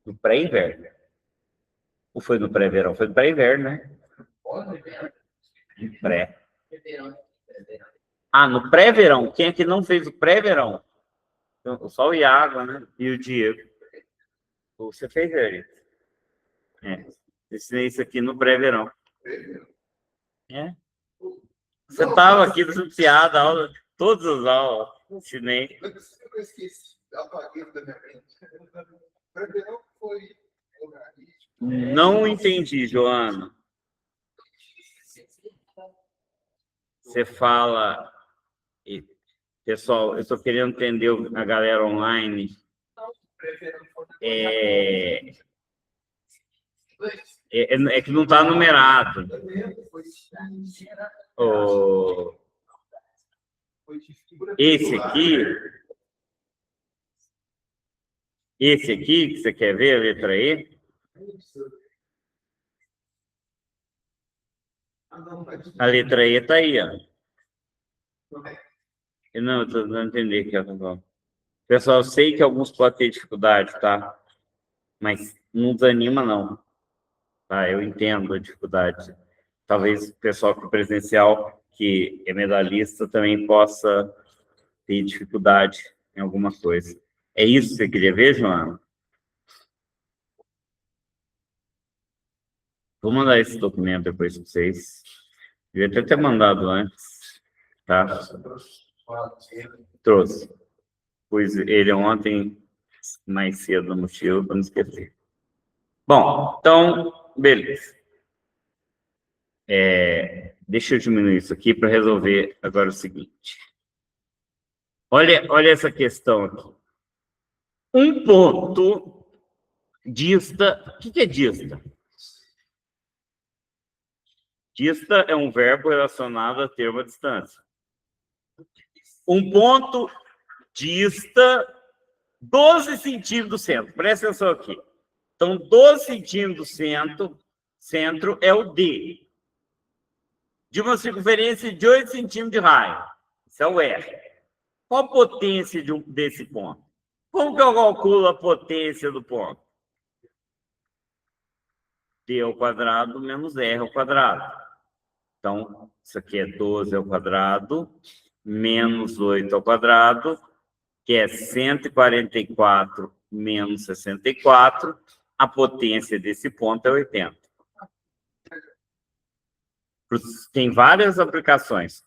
No pré-inverno. Ou foi no pré-verão? Foi no pré-inverno, né? Pré. Ah, no pré-verão. Quem aqui não fez o pré-verão? Só o Iago, né? E o Diego. Você fez ele. É. Ensinei isso aqui no pré-verão. É. Você estava aqui dando piada, aula, todas as aulas. Ensinei. Eu esqueci, apaguei da minha mente. Pré-verão foi Não entendi, Joana. Você fala... Pessoal, eu estou querendo entender a galera online. É que não está numerado. Esse aqui, que você quer ver, a letra E? A letra E está aí, ó. Não, eu não entendi o que ela falou. Pessoal, eu sei que alguns podem ter dificuldade, tá? Mas não desanima, não. Tá? Eu entendo a dificuldade. Talvez o pessoal que é presencial, que é medalhista, também possa ter dificuldade em alguma coisa. É isso que você queria ver, Joana? Vou mandar esse documento depois para vocês. Devia até ter mandado antes, tá? Trouxe. Pus ele ontem, mais cedo no mochila, para não esquecer. Bom, então, beleza. Deixa eu diminuir isso aqui para resolver agora o seguinte. Olha essa questão aqui. Um ponto dista... O que é dista? Dista é um verbo relacionado a ter uma distância. Um ponto dista 12 centímetros do centro. Presta atenção aqui. Então, 12 centímetros do centro é o D. De uma circunferência de 8 centímetros de raio. Isso é o R. Qual a potência desse ponto? Como que eu calculo a potência do ponto? D ao quadrado menos R ao quadrado. Então, isso aqui é 12 ao quadrado menos 8 ao quadrado, que é 144 menos 64. A potência desse ponto é 80. Tem várias aplicações,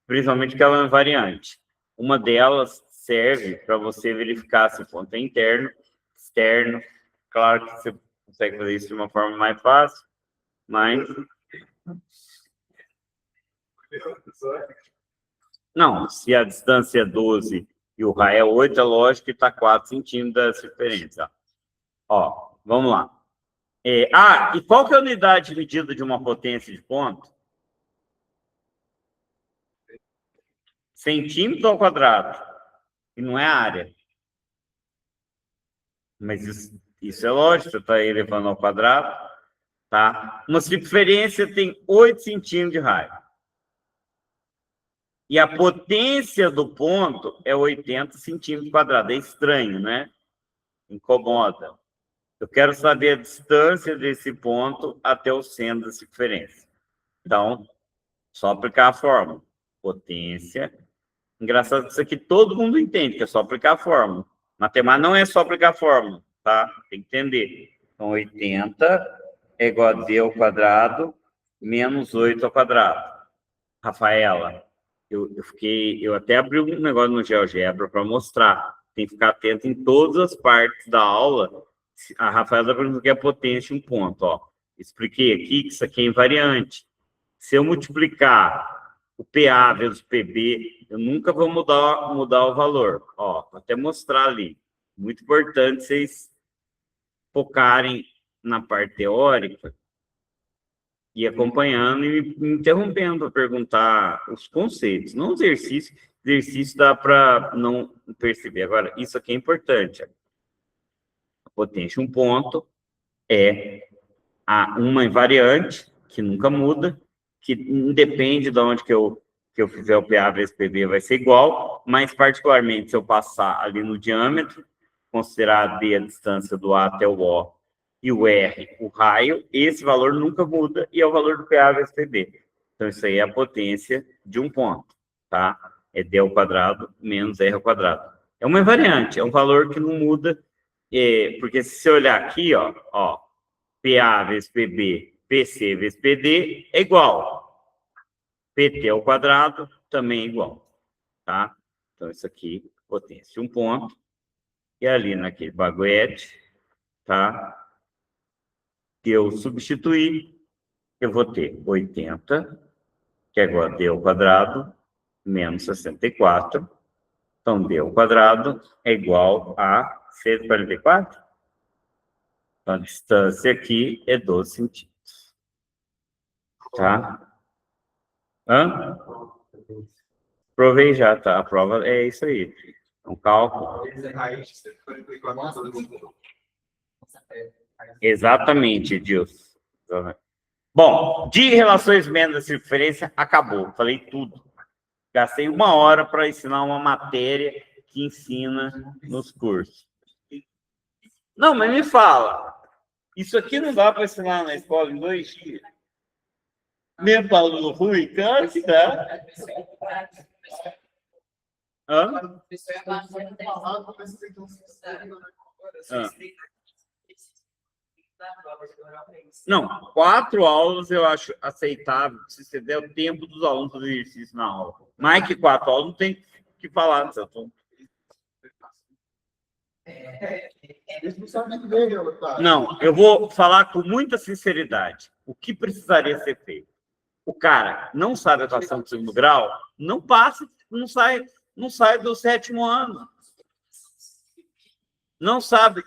principalmente que ela é variante. Uma delas serve para você verificar se o ponto é interno, externo. Claro que você consegue fazer isso de uma forma mais fácil. Mas... Não, se a distância é 12 e o raio é 8, é lógico que está 4 centímetros da circunferência. Ó, vamos lá. E qual que é a unidade de medida de uma potência de ponto? Centímetro ao quadrado. E não é a área. Mas isso é lógico, você está elevando ao quadrado. Tá? Uma circunferência tem 8 centímetros de raio. E a potência do ponto é 80 centímetros quadrados. É estranho, né? Incomoda. Eu quero saber a distância desse ponto até o centro da circunferência. Então, só aplicar a fórmula. Potência. Engraçado que isso aqui todo mundo entende, que é só aplicar a fórmula. Matemática não é só aplicar a fórmula, tá? Tem que entender. Então, 80 é igual a d ao quadrado menos 8 ao quadrado. Rafaela, eu até abri um negócio no GeoGebra para mostrar. Tem que ficar atento em todas as partes da aula. A Rafaela perguntou que é a potência de um ponto. Ó. Expliquei aqui que isso aqui é invariante. Se eu multiplicar o PA vezes o PB, eu nunca vou mudar o valor. Ó, vou até mostrar ali. Muito importante vocês focarem na parte teórica e acompanhando e me interrompendo para perguntar os conceitos, não exercício. Exercício dá para não perceber. Agora, isso aqui é importante. A potência, um ponto, é uma invariante, que nunca muda, que independe de onde que eu fizer o PA vezes PB, vai ser igual, mas particularmente se eu passar ali no diâmetro, considerar a D a distância do A até o O, e o R, o raio, esse valor nunca muda e é o valor do PA vezes PB. Então, isso aí é a potência de um ponto, tá? É D ao quadrado menos R ao quadrado. É uma invariante, é um valor que não muda, porque se você olhar aqui, ó, PA vezes PB, PC vezes PD é igual. PT ao quadrado também é igual, tá? Então, isso aqui, potência de um ponto. E ali naquele baguete, tá? Que eu substituir, eu vou ter 80, que é igual a D ao quadrado, menos 64. Então, D ao quadrado é igual a 144. Então, a distância aqui é 12 centímetros. Tá? Hã? Provei já, tá? A prova é isso aí. Um cálculo. Exatamente, Edilson. Bom, de relações menos circunferência, acabou. Falei tudo. Gastei 1 hora para ensinar uma matéria que ensina nos cursos. Não, mas me fala. Isso aqui não dá para ensinar na escola em 2 dias? Mesmo aluno ruim? Claro que dá. Hã? Não, 4 aulas eu acho aceitável se você der o tempo dos alunos fazer exercício na aula. Mais que 4 aulas não tem que falar desse assunto. Não, eu vou falar com muita sinceridade. O que precisaria ser feito? O cara não sabe a equação do segundo grau, não passa, não sai do 7º ano. Não sabe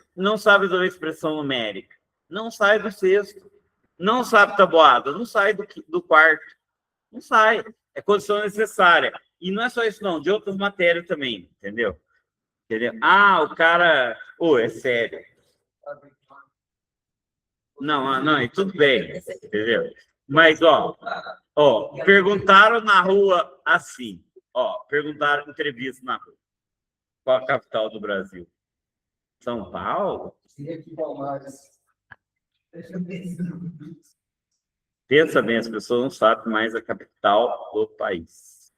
da expressão numérica. Não sai do 6º. Não sabe tabuada. Não sai do 4º. Não sai. É condição necessária. E não é só isso, não. De outras matérias também. Entendeu? O cara... é sério. Não, tudo bem. Entendeu? Mas, perguntaram na rua assim. Perguntaram entrevista na rua. Qual a capital do Brasil? São Paulo? Pensa bem, as pessoas não sabem mais a capital do país.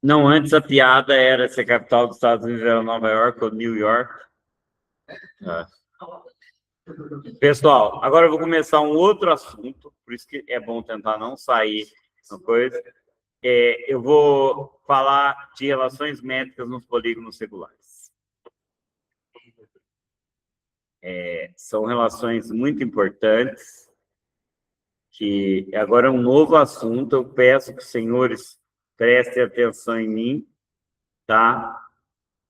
Não, antes a piada era se a capital dos Estados Unidos era Nova York ou New York. Pessoal, agora eu vou começar um outro assunto, por isso que é bom tentar não sair uma coisa. Eu vou falar de relações métricas nos polígonos regulares. São relações muito importantes, que agora é um novo assunto. Eu peço que os senhores prestem atenção em mim, tá?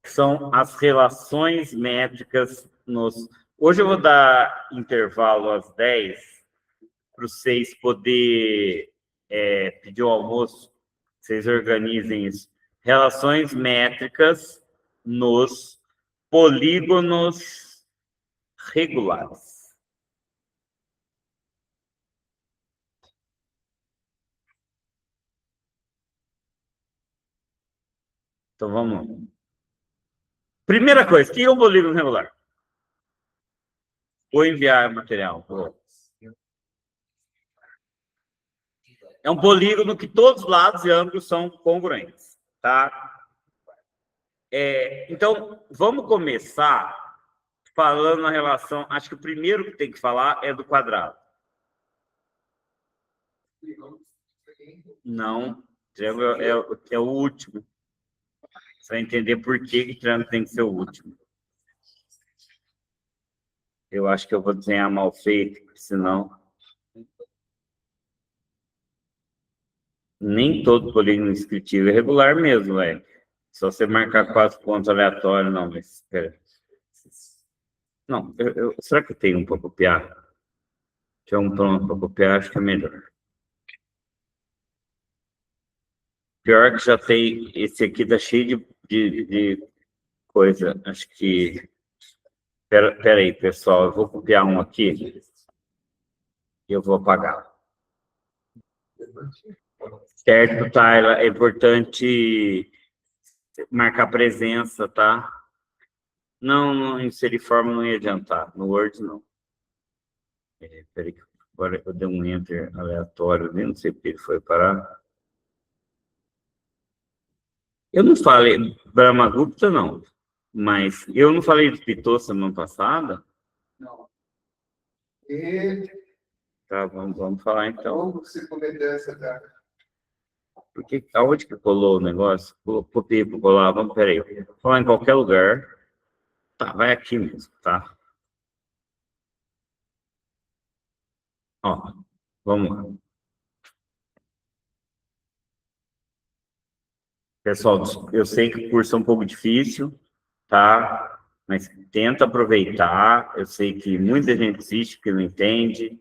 São as relações métricas nos... Hoje eu vou dar intervalo às 10 para vocês poderem pedir o almoço, vocês organizem isso. Relações métricas nos polígonos regulares. Então, vamos lá. Primeira coisa, o que é um polígono regular? Vou enviar material. É um polígono que todos os lados e ângulos são congruentes, tá? Então, vamos começar falando na relação... Acho que o primeiro que tem que falar é do quadrado. Não, triângulo é o último. Você vai entender por que o triângulo tem que ser o último. Eu acho que eu vou desenhar mal feito, senão... Nem todo polígono descritivo é regular mesmo, Só você marcar 4 pontos aleatórios, não, mas... Espera. Não, será que eu tenho um para copiar? Se tiver um pronto para copiar, acho que é melhor. Pior que já tem... Esse aqui tá cheio de coisa. Acho que... Espera aí, pessoal. Eu vou copiar um aqui. E eu vou apagar. Certo, Tayla? É importante marcar presença, tá? Não, inserir forma não ia adiantar. No Word, não. Espera aí, agora eu dei um Enter aleatório, nem não sei porque ele foi parar. Eu não falei Brahmagupta, não. Mas eu não falei de Pitot semana passada? Não. Tá, vamos falar então. Como você cometeu essa cara? Porque aonde que colou o negócio? Copiei para colar. Peraí. Vou falar em qualquer lugar. Tá, vai aqui mesmo, tá? Ó, vamos lá. Pessoal, eu sei que o curso é um pouco difícil, tá? Mas tenta aproveitar. Eu sei que muita gente existe que não entende,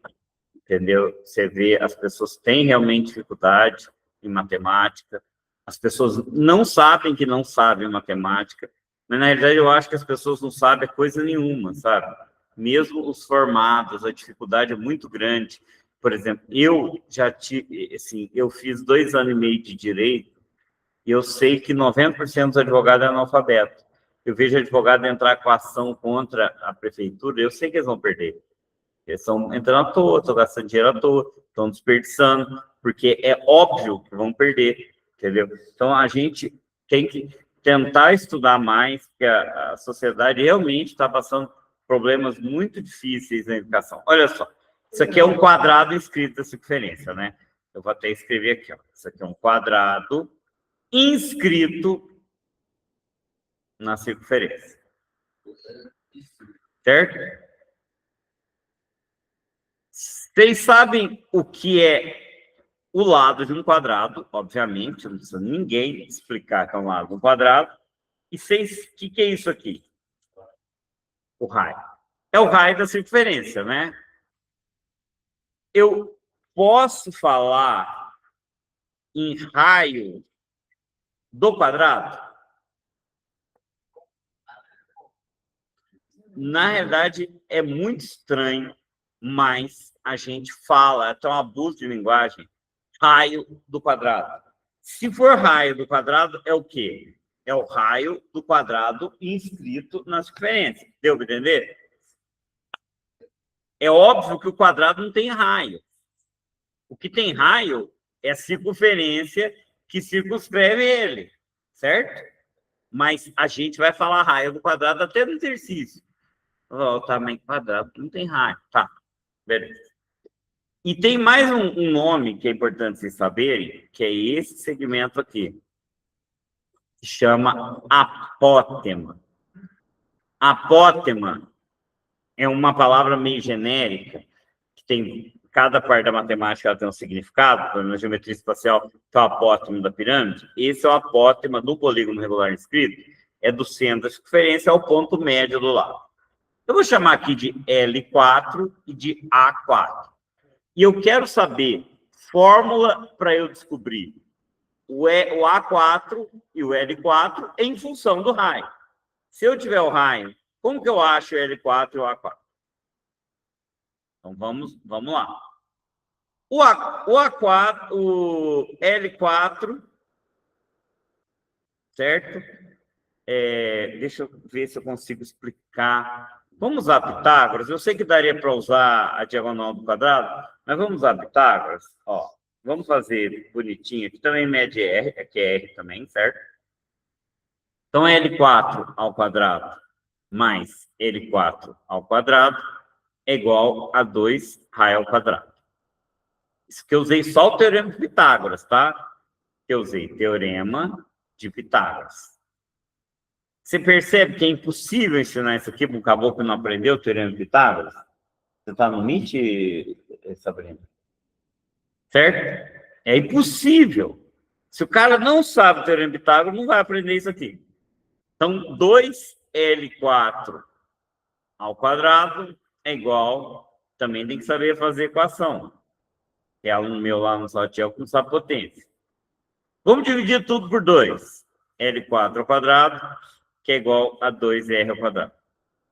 entendeu? Você vê, as pessoas têm realmente dificuldade em matemática. As pessoas não sabem que não sabem matemática. Mas, na realidade, eu acho que as pessoas não sabem coisa nenhuma, sabe? Mesmo os formados, a dificuldade é muito grande. Por exemplo, eu já tive, assim, eu fiz 2 anos e meio de Direito, e eu sei que 90% dos advogados é analfabeto. Eu vejo advogado entrar com ação contra a prefeitura, eu sei que eles vão perder. Eles estão entrando à toa, estão gastando dinheiro à toa, estão desperdiçando, porque é óbvio que vão perder, entendeu? Então, a gente tem que tentar estudar mais, porque a sociedade realmente está passando problemas muito difíceis na educação. Olha só, isso aqui é um quadrado inscrito da circunferência, né? Eu vou até escrever aqui, ó. Isso aqui é um quadrado inscrito na circunferência. Certo? Vocês sabem o que é o lado de um quadrado, obviamente, não precisa ninguém explicar que é um lado de um quadrado. E vocês, o que é isso aqui? O raio. É o raio da circunferência, né? Eu posso falar em raio do quadrado? Na realidade, é muito estranho, mas a gente fala, até um abuso de linguagem, raio do quadrado. Se for raio do quadrado, é o quê? É o raio do quadrado inscrito na circunferência. Deu para entender? É óbvio que o quadrado não tem raio. O que tem raio é a circunferência que circunscreve ele, certo? Mas a gente vai falar raio do quadrado até no exercício. O tamanho quadrado não tem raio. Tá, beleza. E tem mais um nome que é importante vocês saberem, que é esse segmento aqui. Que chama apótema. Apótema é uma palavra meio genérica, que tem, cada parte da matemática ela tem um significado, na geometria espacial, que é o apótema da pirâmide. Esse é o apótema do polígono regular inscrito, é do centro da circunferência ao ponto médio do lado. Eu vou chamar aqui de L4 e de A4. E eu quero saber fórmula para eu descobrir o A4 e o L4 em função do raio. Se eu tiver o raio, como que eu acho o L4 e o A4? Então, vamos lá. O A4, o L4, certo? Deixa eu ver se eu consigo explicar. Vamos usar Pitágoras? Eu sei que daria para usar a diagonal do quadrado, mas vamos usar Pitágoras? Ó, vamos fazer bonitinho. Aqui também mede R, aqui é R também, certo? Então, L4 ao quadrado mais L4 ao quadrado é igual a 2 raio ao quadrado. Isso que eu usei só o teorema de Pitágoras, tá? Eu usei teorema de Pitágoras. Você percebe que é impossível ensinar isso aqui para um caboclo que não aprendeu o teorema de Pitágoras? Você está no MIT, Sabrina? Certo? É impossível. Se o cara não sabe o teorema de Pitágoras, não vai aprender isso aqui. Então, 2L4 ao quadrado é igual... Também tem que saber fazer equação. É aluno meu lá no Salatiel que não sabe potência. Vamos dividir tudo por 2. L4 ao quadrado, que é igual a 2R ao quadrado.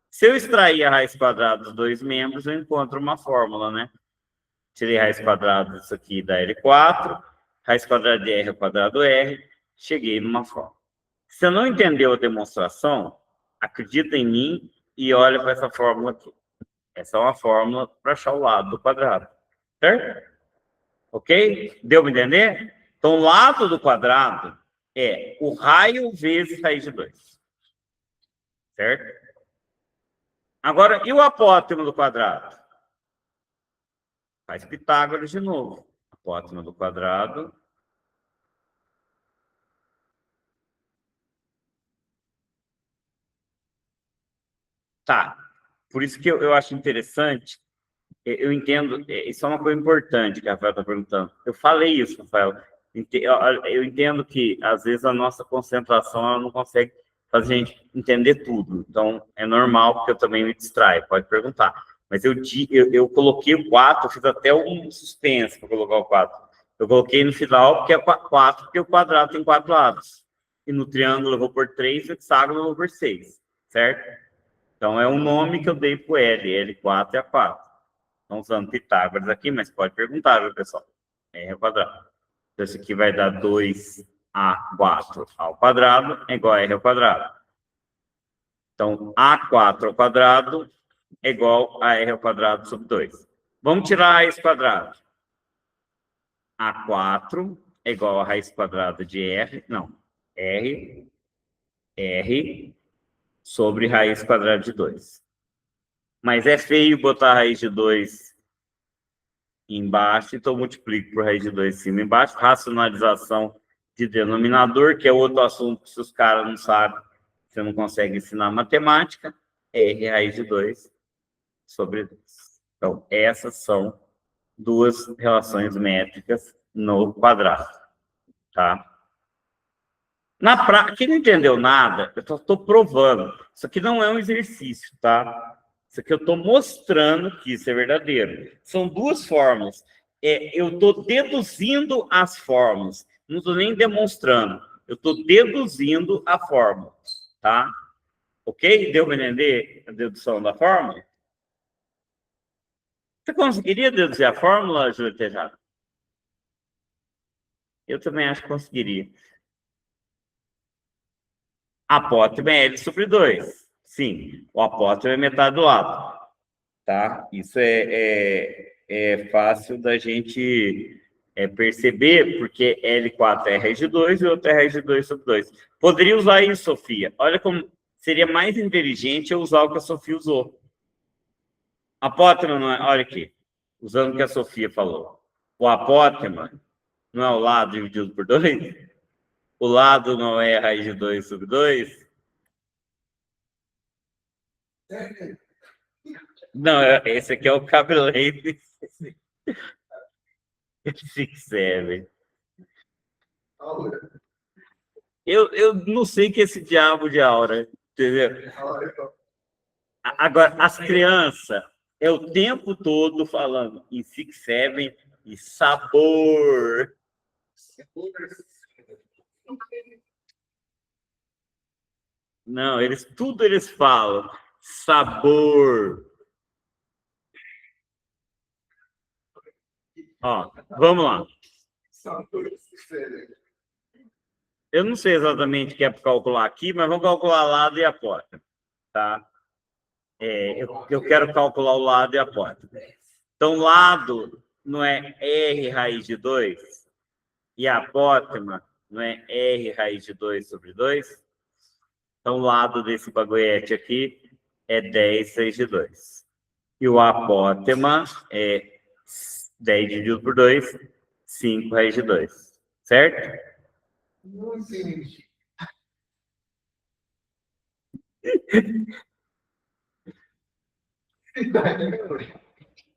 Se eu extrair a raiz quadrada dos dois membros, eu encontro uma fórmula, né? Tirei a raiz quadrada disso aqui da L4, raiz quadrada de R ao quadrado R, cheguei numa fórmula. Se eu não entendeu a demonstração, acredita em mim e olha para essa fórmula aqui. Essa é uma fórmula para achar o lado do quadrado, certo? Ok? Deu para entender? Então, o lado do quadrado é o raio vezes raiz de 2. Certo? Agora, e o apótema do quadrado? Faz Pitágoras de novo. Apótema do quadrado. Tá. Por isso que eu acho interessante. Eu entendo, isso é uma coisa importante que a Rafael está perguntando. Eu falei isso, Rafael. Eu entendo que, às vezes, a nossa concentração ela não consegue fazer a gente entender tudo. Então, é normal, porque eu também me distraio. Pode perguntar. Mas eu coloquei o 4, fiz até um suspense para colocar o 4. Eu coloquei no final porque é 4, porque o quadrado tem 4 lados. E no triângulo eu vou por 3, no hexágono eu vou por 6. Certo? Então, é um nome que eu dei para o L. L4 é A4. Estão usando Pitágoras aqui, mas pode perguntar, viu, pessoal? R ao quadrado. Então, isso aqui vai dar 2A4 ao quadrado é igual a R ao quadrado. Então, A4 ao quadrado é igual a R ao quadrado sobre 2. Vamos tirar a raiz quadrada. A4 é igual a raiz quadrada de R, não, R sobre raiz quadrada de 2. Mas é feio botar a raiz de 2 embaixo, então eu multiplico por raiz de 2 em cima e embaixo. Racionalização de denominador, que é outro assunto que se os caras não sabem, você não consegue ensinar matemática, R raiz de 2 sobre 2. Então, essas são duas relações métricas no quadrado, tá? Na prática, quem não entendeu nada, eu estou provando. Isso aqui não é um exercício, tá? Isso aqui eu estou mostrando que isso é verdadeiro. São duas fórmulas. Eu estou deduzindo as fórmulas. Não estou nem demonstrando. Eu estou deduzindo a fórmula, tá? Ok? Deu para entender a dedução da fórmula? Você conseguiria deduzir a fórmula, Júlio Tejada? Eu também acho que conseguiria. Apótema é L sobre 2. Sim, o apótema é metade do lado. Tá? Isso é fácil da gente perceber, porque L4 é raiz de 2 e o outro é raiz de 2 sobre 2. Poderia usar isso, Sofia. Olha como seria mais inteligente eu usar o que a Sofia usou. Apótema não é... Olha aqui, usando o que a Sofia falou. O apótema não é o lado dividido por 2? O lado não é raiz de 2 sobre 2? Não, esse aqui é o cabeleiro. Six Seven. Eu não sei que esse diabo de aura, entendeu? Agora, as crianças é o tempo todo falando em Six Seven e sabor. Não, tudo eles falam. Sabor. Ó, vamos lá. Eu não sei exatamente o que é para calcular aqui, mas vamos calcular lado e a porta, tá? Eu quero calcular o lado e a porta. Então, lado não é R raiz de 2 e a apótema não é R raiz de 2 sobre 2. Então, o lado desse baguete aqui é 10 raiz de 2. E o apótema é 10 dividido por 2, 5 raiz de 2. Certo?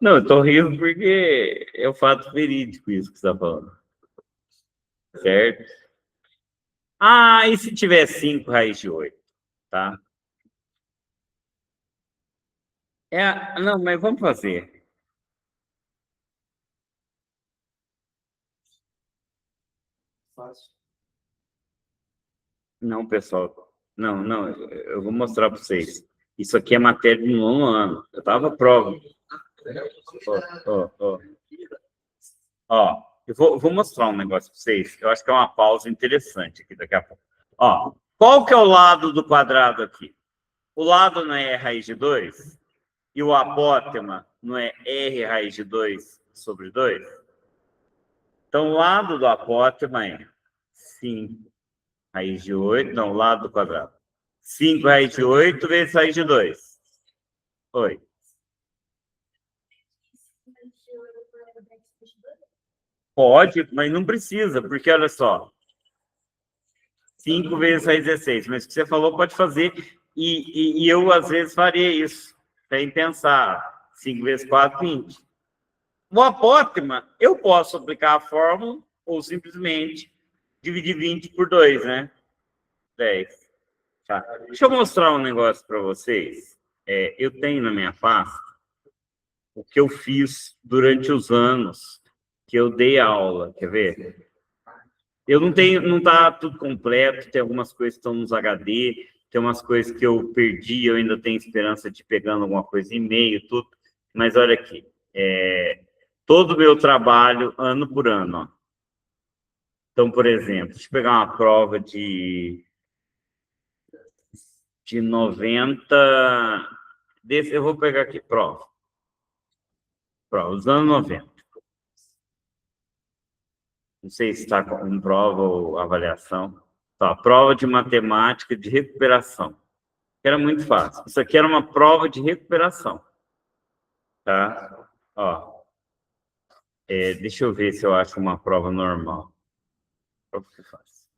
Não, eu estou rindo porque é o fato verídico isso que você está falando. Certo? Ah, e se tiver 5 raiz de 8, tá? Não, mas vamos fazer. Não, pessoal. Não, eu vou mostrar para vocês. Isso aqui é matéria do 9º ano. Eu estava prova. Ó, eu vou mostrar um negócio para vocês. Eu acho que é uma pausa interessante aqui daqui a pouco. Ó, qual que é o lado do quadrado aqui? O lado não é raiz de 2? E o apótema não é R raiz de 2 sobre 2? Então, o lado do apótema é 5 raiz de 8, não, o lado do quadrado. 5 raiz de 8 vezes raiz de 2. Oi. Pode, mas não precisa, porque olha só. 5 vezes raiz de 16. Mas o que você falou pode fazer. E eu, às vezes, faria isso. Sem pensar. 5 vezes 4, 20. O apótema, eu posso aplicar a fórmula ou simplesmente dividir 20 por 2, né? 10. Tá. Deixa eu mostrar um negócio para vocês. Eu tenho na minha pasta o que eu fiz durante os anos que eu dei aula. Quer ver? Eu não tenho, não está tudo completo, tem algumas coisas que estão nos HD, tem umas coisas que eu perdi, eu ainda tenho esperança de pegando alguma coisa em e-mail, tudo. Mas olha aqui, todo o meu trabalho, ano por ano. Ó. Então, por exemplo, deixa eu pegar uma prova de 90... eu vou pegar aqui, prova, os anos 90. Não sei se está com prova ou avaliação. Tá, prova de matemática de recuperação. Era muito fácil. Isso aqui era uma prova de recuperação. Tá? Ó, deixa eu ver se eu acho uma prova normal. Prova que faz.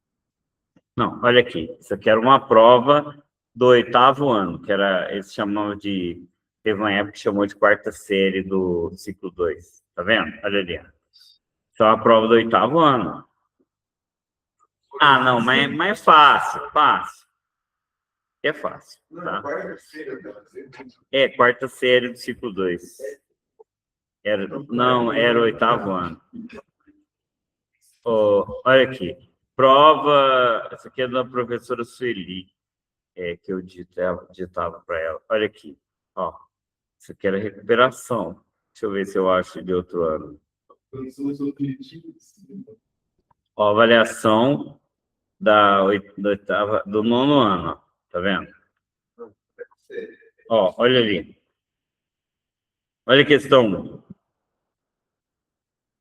Não, olha aqui. Isso aqui era uma prova do 8º ano, que era, eles chamavam de... Teve uma época que chamou de 4ª série do ciclo 2. Tá vendo? Olha ali. Então, a prova do 8º ano. Ah, não, mas é fácil, fácil. É fácil, tá? 4ª série do ciclo 2. Não, era o 8º ano. Olha aqui. Prova... Essa aqui é da professora Sueli, que eu ditava para ela. Olha aqui. Ó, isso aqui era recuperação. Deixa eu ver se eu acho de outro ano. Ó, avaliação do 9º ano. Ó. Tá vendo? Ó, olha ali. Olha a questão 1.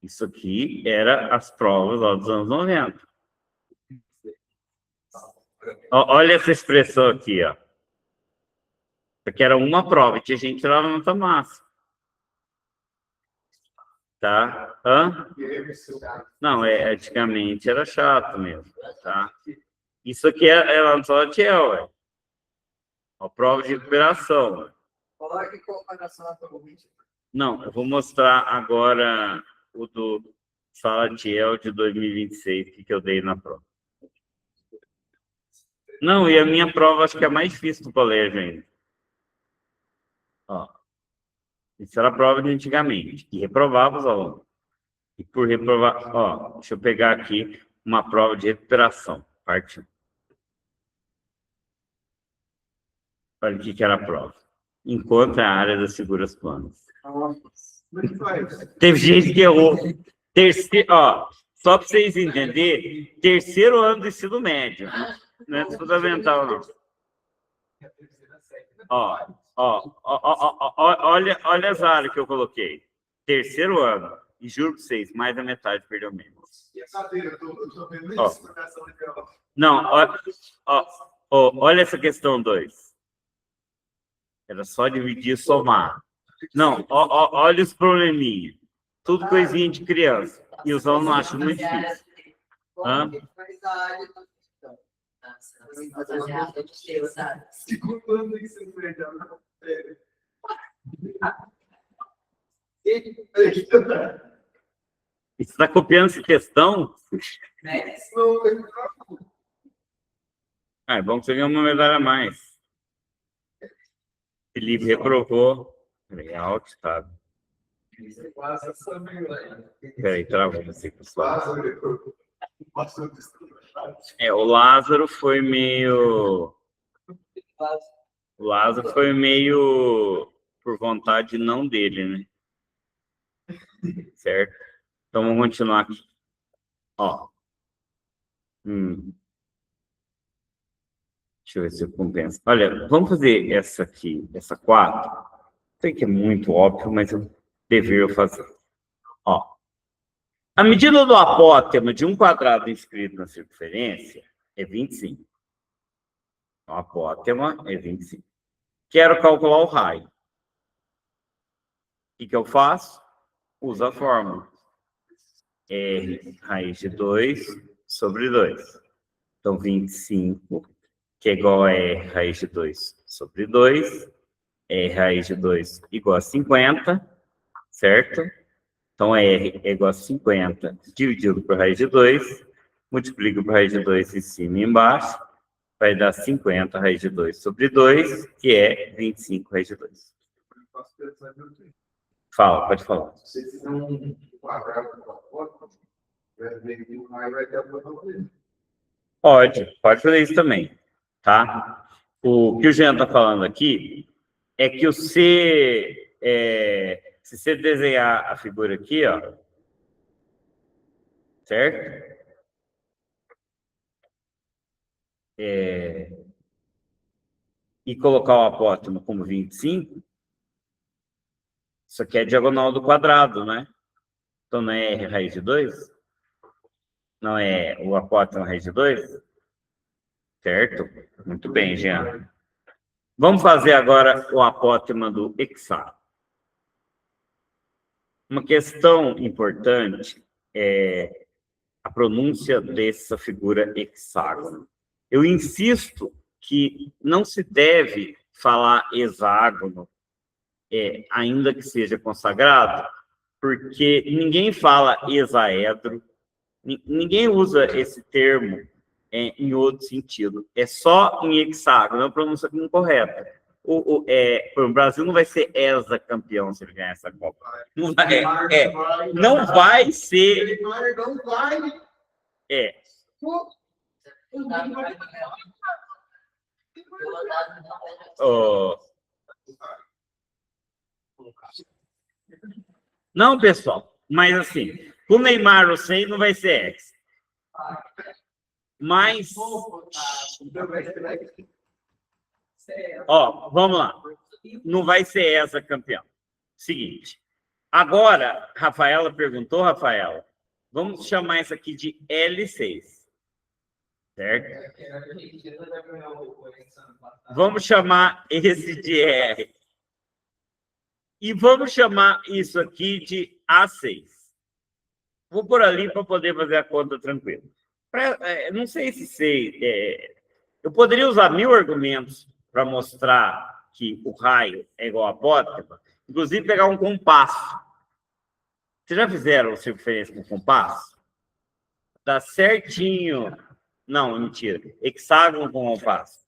Isso aqui era as provas lá dos anos 90. Olha essa expressão aqui, ó. Isso aqui era uma prova, tinha gente que tirava nota máxima. Tá? Hã? Não, antigamente era chato mesmo, tá? Isso aqui era no Salatiel, a prova de recuperação. Coloque comparação com o vídeo. Não, eu vou mostrar agora o do Salatiel de 2026, que eu dei na prova. Não, e a minha prova acho que é a mais difícil do colégio ainda. Ó, isso era a prova de antigamente, que reprovava os alunos. E por reprovar, ó, deixa eu pegar aqui uma prova de recuperação, parte 1. Olha o que era a prova. Encontre a área das figuras planas. Teve gente que errou. Ó, só para vocês entenderem, terceiro ano do ensino médio. Não é fundamental, não. Olha as áreas que eu coloquei. Terceiro ano. E juro para vocês, mais da metade perdeu menos. Não, olha essa questão 2. Era só dividir e somar. Não, olha os probleminhas. Tudo coisinha de criança. E os alunos acham muito difícil. Hã? Você está copiando essa questão? É bom que você ganhe uma medalha a mais. Felipe reprovou. Legal, tá? Peraí, travou assim, pessoal. O Lázaro foi meio... O Lázaro foi meio por vontade não dele, né? Certo? Então, vamos continuar aqui. Ó. Deixa eu ver se eu compenso. Olha, vamos fazer essa aqui, essa 4. Sei que é muito óbvio, mas eu deveria fazer. Ó. A medida do apótema de um quadrado inscrito na circunferência é 25. O apótema é 25. Quero calcular o raio. O que eu faço? Uso a fórmula. R raiz de 2 sobre 2. Então, 25, que é igual a R raiz de 2 sobre 2. R raiz de 2 igual a 50, certo? Então, R é igual a 50 dividido por raiz de 2. Multiplico por raiz de 2 em cima e embaixo. Vai dar 50 raiz de 2 sobre 2, que é 25 raiz de 2. Fala, pode falar. Se você fizer um quadrado com a foto, vai ter a foto dele. Pode fazer isso também, tá? O que o Jean está falando aqui é que se você desenhar a figura aqui, ó, certo? E colocar o apótemo como 25, isso aqui é a diagonal do quadrado, né? Então, não é R raiz de 2? Não é o apótemo raiz de 2? Certo? Muito bem, Jean. Vamos fazer agora o apótema do hexágono. Uma questão importante é a pronúncia dessa figura hexágono. Eu insisto que não se deve falar hexágono, ainda que seja consagrado, porque ninguém fala hexaedro, ninguém usa esse termo em outro sentido. É só em hexágono, é uma pronúncia incorreta. O Brasil não vai ser campeão se ele ganhar essa Copa. Não vai, não vai ser. Não vai. Não, pessoal, mas assim, o Neymar no 100 não vai ser ex. Mas, ó, vamos lá. Não vai ser essa campeão. Seguinte. Agora, Rafaela perguntou, Rafaela, vamos chamar isso aqui de L6. Certo? Vamos chamar esse de R. E vamos chamar isso aqui de A6. Vou por ali para poder fazer a conta tranquilo. Não sei se sei. Eu poderia usar 1000 argumentos para mostrar que o raio é igual a apótema, inclusive pegar um compasso. Vocês já fizeram circunferência com compasso? Dá certinho. Não, mentira. Hexágono com compasso.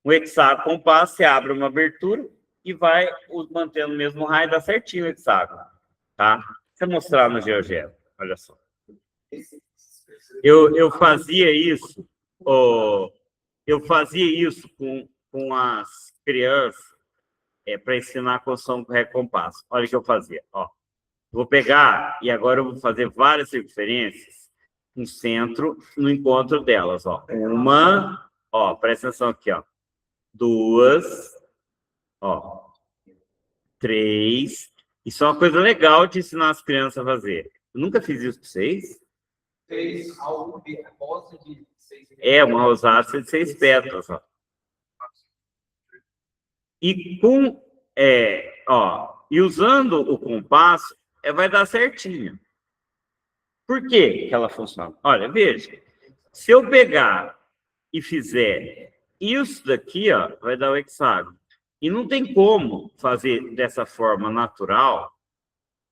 O hexágono com compasso, você abre uma abertura e vai mantendo o mesmo raio, dá certinho o hexágono. Tá? Deixa eu mostrar no GeoGebra. Olha só. Eu fazia isso. Eu fazia isso com as crianças para ensinar a construção com recompasso. Olha o que eu fazia. Ó. Vou pegar e agora eu vou fazer várias circunferências no centro, no encontro delas. Ó. Uma, ó, presta atenção aqui, ó. 2, ó, 3. Isso é uma coisa legal de ensinar as crianças a fazer. Eu nunca fiz isso para vocês. Fez algo de rosa de 6 uma rosácea de 6 pétalas. Ó. E e usando o compasso, vai dar certinho. Por que ela funciona? Olha, veja. Se eu pegar e fizer isso daqui, ó, vai dar o hexágono. E não tem como fazer dessa forma natural.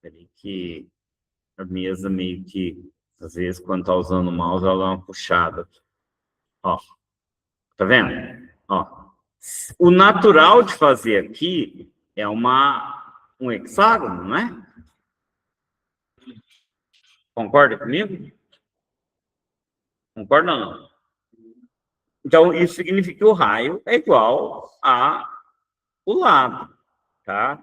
Peraí, que a mesa meio que, às vezes, quando está usando o mouse, ela dá uma puxada. Ó, tá vendo? Ó, o natural de fazer aqui é um hexágono, não é? Concorda comigo? Concorda ou não? Então, isso significa que o raio é igual ao lado, tá?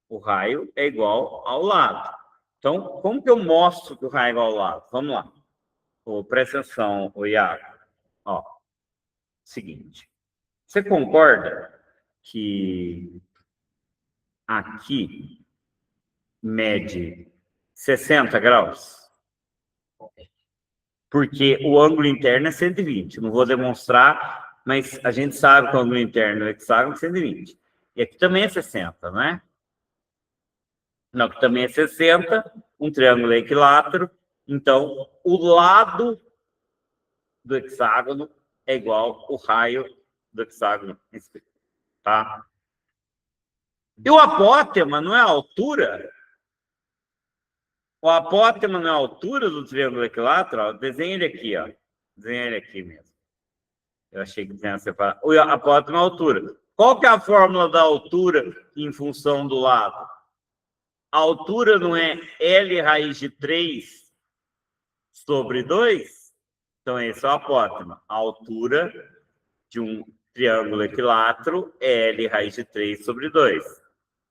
O raio é igual ao lado. Então, como que eu mostro que o raio é igual ao lado? Vamos lá. Presta atenção, Iago. Ó, seguinte. Você concorda que aqui mede 60 graus? Porque o ângulo interno é 120. Não vou demonstrar, mas a gente sabe que o ângulo interno do hexágono é 120. E aqui também é 60, né? Não, aqui também é 60. Um triângulo é equilátero. Então, o lado do hexágono é igual ao raio do hexágono. Tá? E o apótema não é a altura? O apótema não é a altura do triângulo equilátero? Ó, desenha ele aqui, ó. Desenha ele aqui mesmo. Eu achei que tinha separado. O apótema é a altura. Qual que é a fórmula da altura em função do lado? A altura não é L raiz de 3 sobre 2? Então, esse é o apótema. A altura de um triângulo equilátero é L raiz de 3 sobre 2.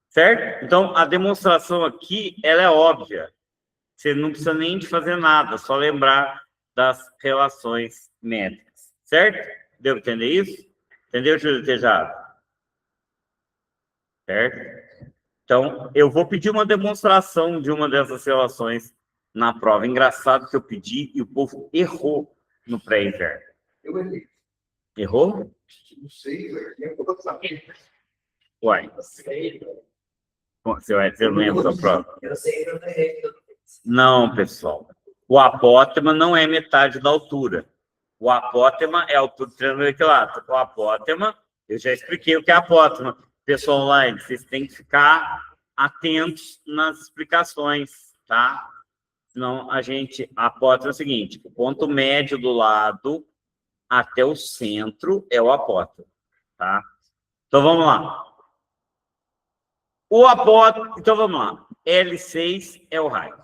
Certo? Então, a demonstração aqui, ela é óbvia. Você não precisa nem de fazer nada, só lembrar das relações métricas. Certo? Deu para entender isso? Entendeu, Júlio Tejado? Certo? Então, eu vou pedir uma demonstração de uma dessas relações na prova. Engraçado que eu pedi e o povo errou no pré-inverno. Eu errei. Errou? Não sei, eu vou saber. Uai. Você não lembra da prova? Eu sei que eu errei. Não, pessoal. O apótema não é metade da altura. O apótema é a altura do triângulo equilátero. O apótema, eu já expliquei o que é apótema. Pessoal online, vocês têm que ficar atentos nas explicações, tá? Senão a apótema é o seguinte: o ponto médio do lado até o centro é o apótema, tá? Então vamos lá. O apótema, então vamos lá. L6 é o raio.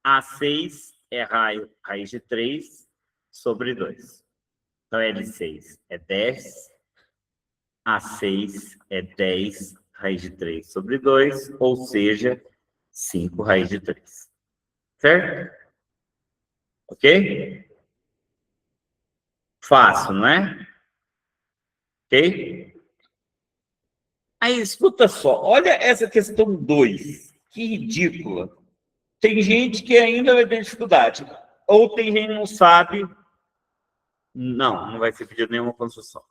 A6 é raio raiz de 3 sobre 2. Então, L6 é 10. A6 é 10 raiz de 3 sobre 2, ou seja, 5 raiz de 3. Certo? Ok? Fácil, não é? Ok? Aí, escuta só. Olha essa questão 2. Que ridícula. Tem gente que ainda vai ter dificuldade. Ou tem gente que não sabe. Não vai ser pedido nenhuma construção.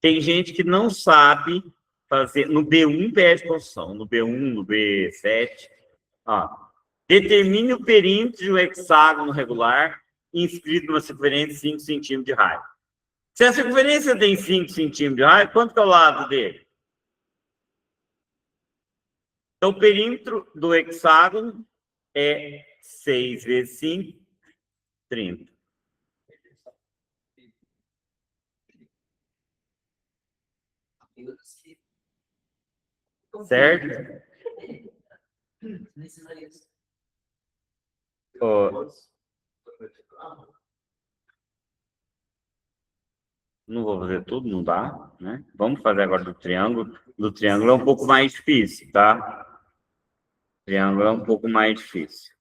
Tem gente que não sabe fazer. No B1 pede construção. No B1, no B7. Ó, determine o perímetro de um hexágono regular inscrito numa circunferência de 5 centímetros de raio. Se a circunferência tem 5 centímetros de raio, quanto que é o lado dele? Então, o perímetro do hexágono é 6 vezes 5, 30. Certo? Ó, não vou fazer tudo, não dá, né? Vamos fazer agora do triângulo. Do triângulo é um pouco mais difícil, tá? Triângulo é um pouco mais difícil.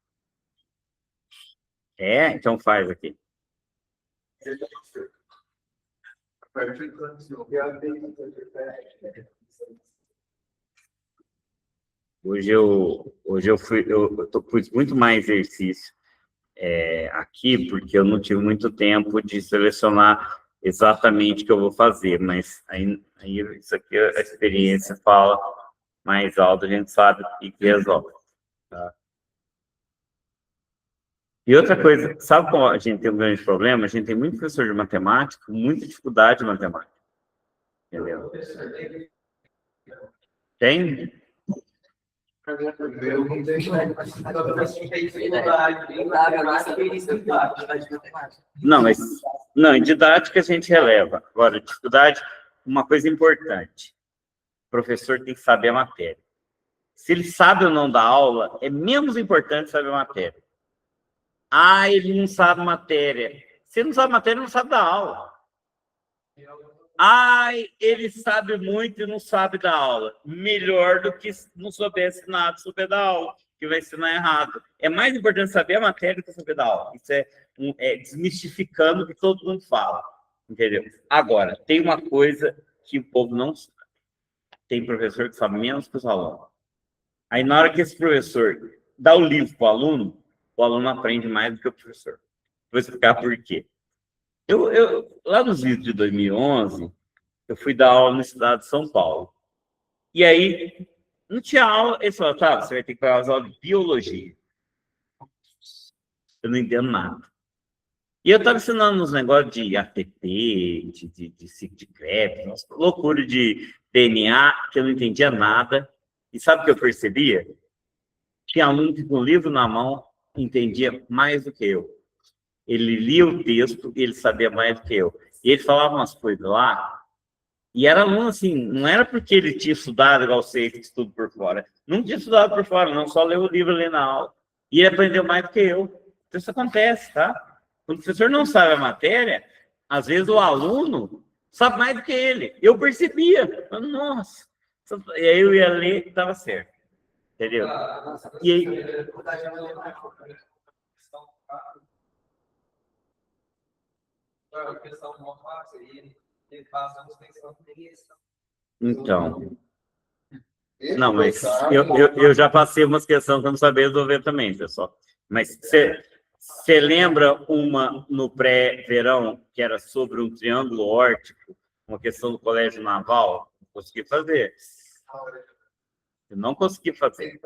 É? Então faz aqui. Hoje eu fiz muito mais exercício aqui, porque eu não tive muito tempo de selecionar exatamente o que eu vou fazer, mas aí isso aqui a experiência fala mais alto, a gente sabe o que resolve. Tá? E outra coisa, sabe qual a gente tem um grande problema? A gente tem muito professor de matemática, com muita dificuldade de matemática. Entendeu? Tem? Não, mas não, em didática a gente releva. Agora, dificuldade, uma coisa importante. O professor tem que saber a matéria. Se ele sabe ou não da aula, é menos importante saber a matéria. Ah, ele não sabe matéria. Se não sabe matéria, não sabe da aula. Ai, ele sabe muito e não sabe da aula. Melhor do que não soubesse nada sobre da aula, que vai ensinar errado. É mais importante saber a matéria do que saber da aula. Isso é desmistificando o que todo mundo fala. Entendeu? Agora, tem uma coisa que o povo não sabe. Tem professor que sabe menos que os alunos. Aí, na hora que esse professor dá o livro para o aluno aprende mais do que o professor. Vou explicar por quê. Lá nos vídeos de 2011, eu fui dar aula no estado de São Paulo. E aí, não tinha aula, eles falaram, tá, você vai ter que fazer as aulas de biologia. Eu não entendo nada. E eu estava ensinando uns negócios de ATP, de ciclo de Krebs, umas loucura de DNA, que eu não entendia nada. E sabe o que eu percebia? Tinha aluno que com o livro na mão entendia mais do que eu. Ele lia o texto e ele sabia mais do que eu. E ele falava umas coisas lá, e era aluno assim, não era porque ele tinha estudado igual você, que estudo por fora. Não tinha estudado por fora, não, só leu o livro ali na aula. E ele aprendeu mais do que eu. Então isso acontece, tá? Quando o professor não sabe a matéria, às vezes o aluno sabe mais do que ele. Eu percebia. Nossa. E aí eu ia ler e estava certo. Entendeu? E aí... Então, não, mas eu já passei umas questões que eu não sabia resolver também, pessoal. Mas você lembra uma no pré-verão que era sobre um triângulo órtico, uma questão do colégio naval? Não consegui fazer. Eu não consegui fazer.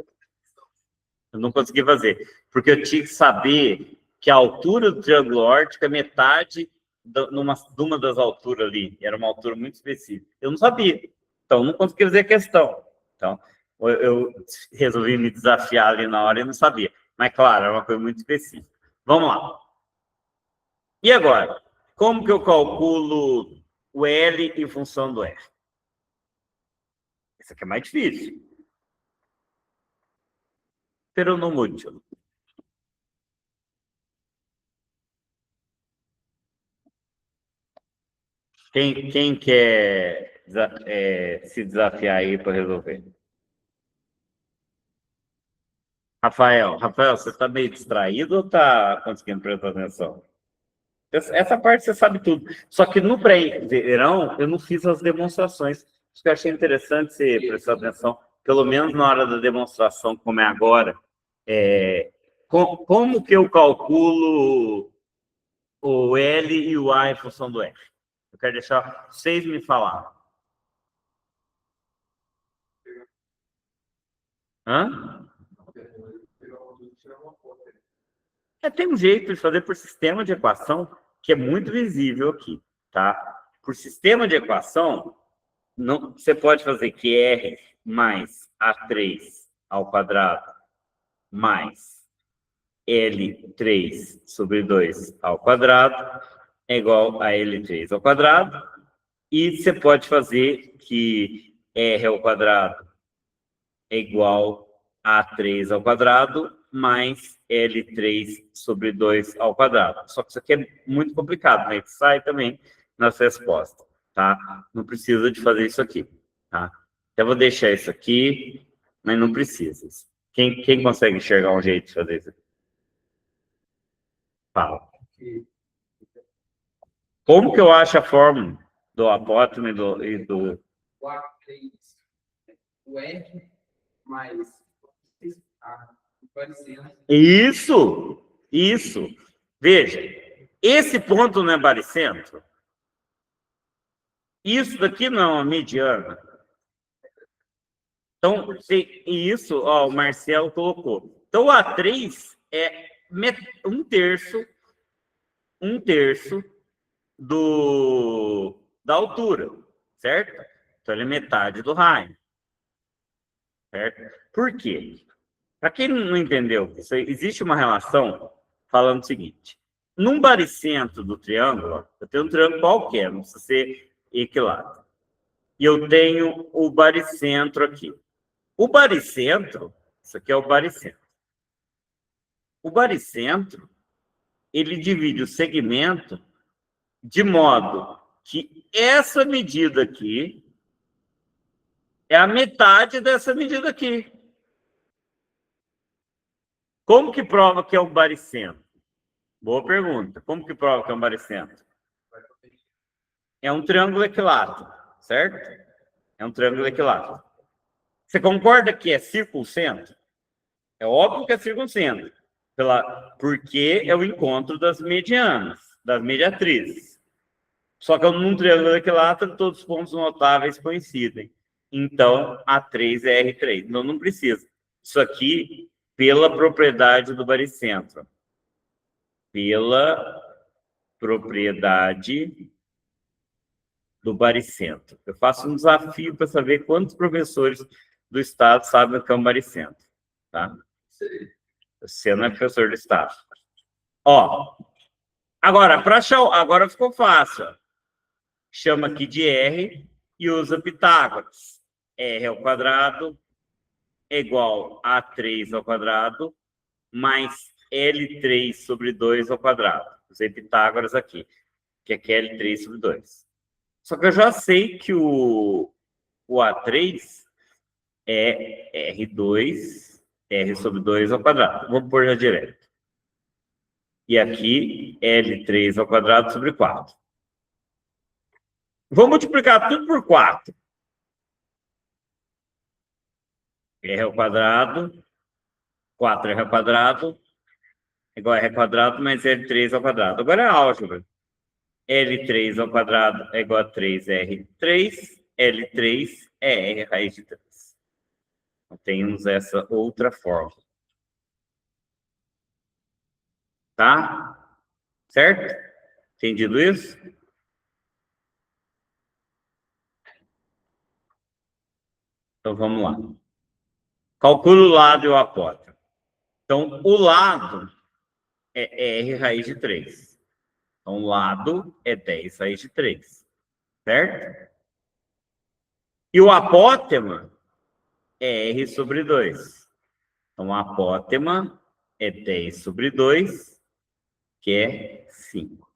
Eu não consegui fazer, porque eu tinha que saber que a altura do triângulo órtico é metade de uma das alturas ali. Era uma altura muito específica. Eu não sabia. Então, não consegui fazer a questão. Então, eu resolvi me desafiar ali na hora e não sabia. Mas, claro, é uma coisa muito específica. Vamos lá. E agora? Como que eu calculo o L em função do R? Isso aqui é mais difícil. Peronomútil. Quem quer se desafiar aí para resolver? Rafael, você está meio distraído ou está conseguindo prestar atenção? Essa parte você sabe tudo. Só que no pré-verão eu não fiz as demonstrações. Isso que eu achei interessante você prestar atenção, pelo menos na hora da demonstração, como é agora. Como que eu calculo o L e o A em função do R? Eu quero deixar vocês me falar. Hã? Tem um jeito de fazer por sistema de equação que é muito visível aqui, tá? por sistema de equação, não, você pode fazer que R mais A3 ao quadrado mais L3 sobre 2 ao quadrado é igual a L3 ao quadrado. E você pode fazer que R ao quadrado é igual a 3 ao quadrado mais L3 sobre 2 ao quadrado. Só que isso aqui é muito complicado, né? Sai também nas respostas, tá? Não precisa de fazer isso aqui, tá? Eu vou deixar isso aqui, mas não precisa. Quem consegue enxergar um jeito de fazer isso aqui? Fala. Como que eu acho a fórmula do apótemo e do... O A3, o R mais a baricentro. Isso. Veja, esse ponto não é baricentro? Isso daqui não é uma mediana. Então, isso, ó, o Marcelo colocou. Então, o A3 é um terço da altura, certo? Então, ele é metade do raio. Certo? Por quê? Para quem não entendeu, existe uma relação falando o seguinte. Num baricentro do triângulo, ó, eu tenho um triângulo qualquer, não precisa ser equilátero. E eu tenho o baricentro aqui. O baricentro, isso aqui é o baricentro. O baricentro, ele divide o segmento de modo que essa medida aqui é a metade dessa medida aqui. Como que prova que é um baricentro? Boa pergunta. Como que prova que é um baricentro? É um triângulo equilátero, certo? É um triângulo equilátero. Você concorda que é circuncentro? É óbvio que é circuncentro, porque é o encontro das medianas, das mediatrizes. Só que num triângulo equilátero, todos os pontos notáveis coincidem. Então, A3 é R3. Então, não precisa. Isso aqui, pela propriedade do baricentro. Pela propriedade do baricentro. Eu faço um desafio para saber quantos professores do Estado sabem o que é um baricentro. Tá? Você não é professor do Estado. Ó, agora, para achar... Agora ficou fácil. Ó. Chama aqui de R e usa Pitágoras. R ao quadrado é igual a 3 ao quadrado mais L3 sobre 2 ao quadrado. Usei Pitágoras aqui, que aqui é L3 sobre 2. Só que eu já sei que o A3 é R2, R sobre 2 ao quadrado. Vou pôr já direto. E aqui, L3 ao quadrado sobre 4. Vou multiplicar tudo por 4. R ao quadrado, 4R ao quadrado, igual a R ao quadrado, mais L3 ao quadrado. Agora é álgebra. L3 ao quadrado é igual a 3R3, L3 é R raiz de 3. Então, temos essa outra fórmula. Tá? Certo? Entendido isso? Então, vamos lá. Calcula o lado e o apótemo. Então, o lado é R raiz de 3. Então, o lado é 10 raiz de 3. Certo? E o apótema é R sobre 2. Então, a apótema é 10 sobre 2, que é 5.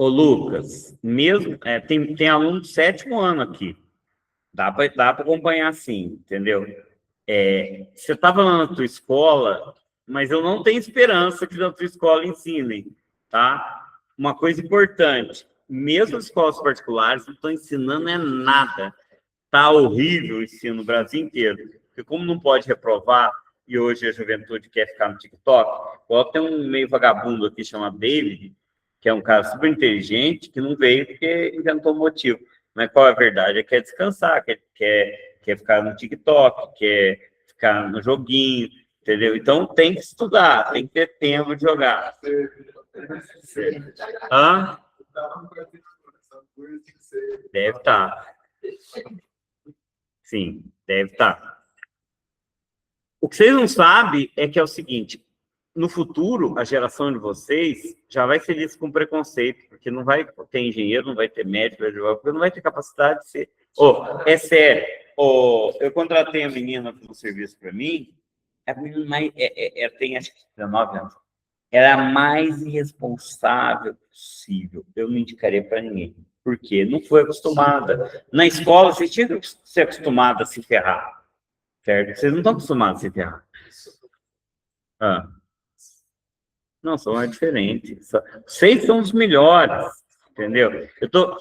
Ô, Lucas, mesmo, tem aluno do 7º ano aqui. Dá para acompanhar sim, entendeu? Você estava lá na tua escola, mas eu não tenho esperança que na tua escola ensinem, tá? Uma coisa importante, mesmo as escolas particulares não estão ensinando nada. Tá horrível o ensino no Brasil inteiro. Porque como não pode reprovar, e hoje a juventude quer ficar no TikTok, tem um meio vagabundo aqui chamado David, que é um cara super inteligente, que não veio porque inventou um motivo. Mas qual é a verdade? Quer descansar, quer ficar no TikTok, quer ficar no joguinho, entendeu? Então tem que estudar, tem que ter tempo de jogar. Hã? Deve estar. Sim, deve estar. O que vocês não sabem é que é o seguinte, no futuro, a geração de vocês já vai ser isso com preconceito, porque não vai ter engenheiro, não vai ter médico, porque não vai ter capacidade de ser... É sério, eu contratei a menina para um serviço para mim, a menina tem acho que 19 anos, era a mais irresponsável possível, eu não indicaria para ninguém, porque não foi acostumada. Na escola, vocês tinham que ser acostumada a se ferrar, certo? Vocês não estão acostumados a se ferrar. Não, são diferentes. Vocês são os melhores, entendeu?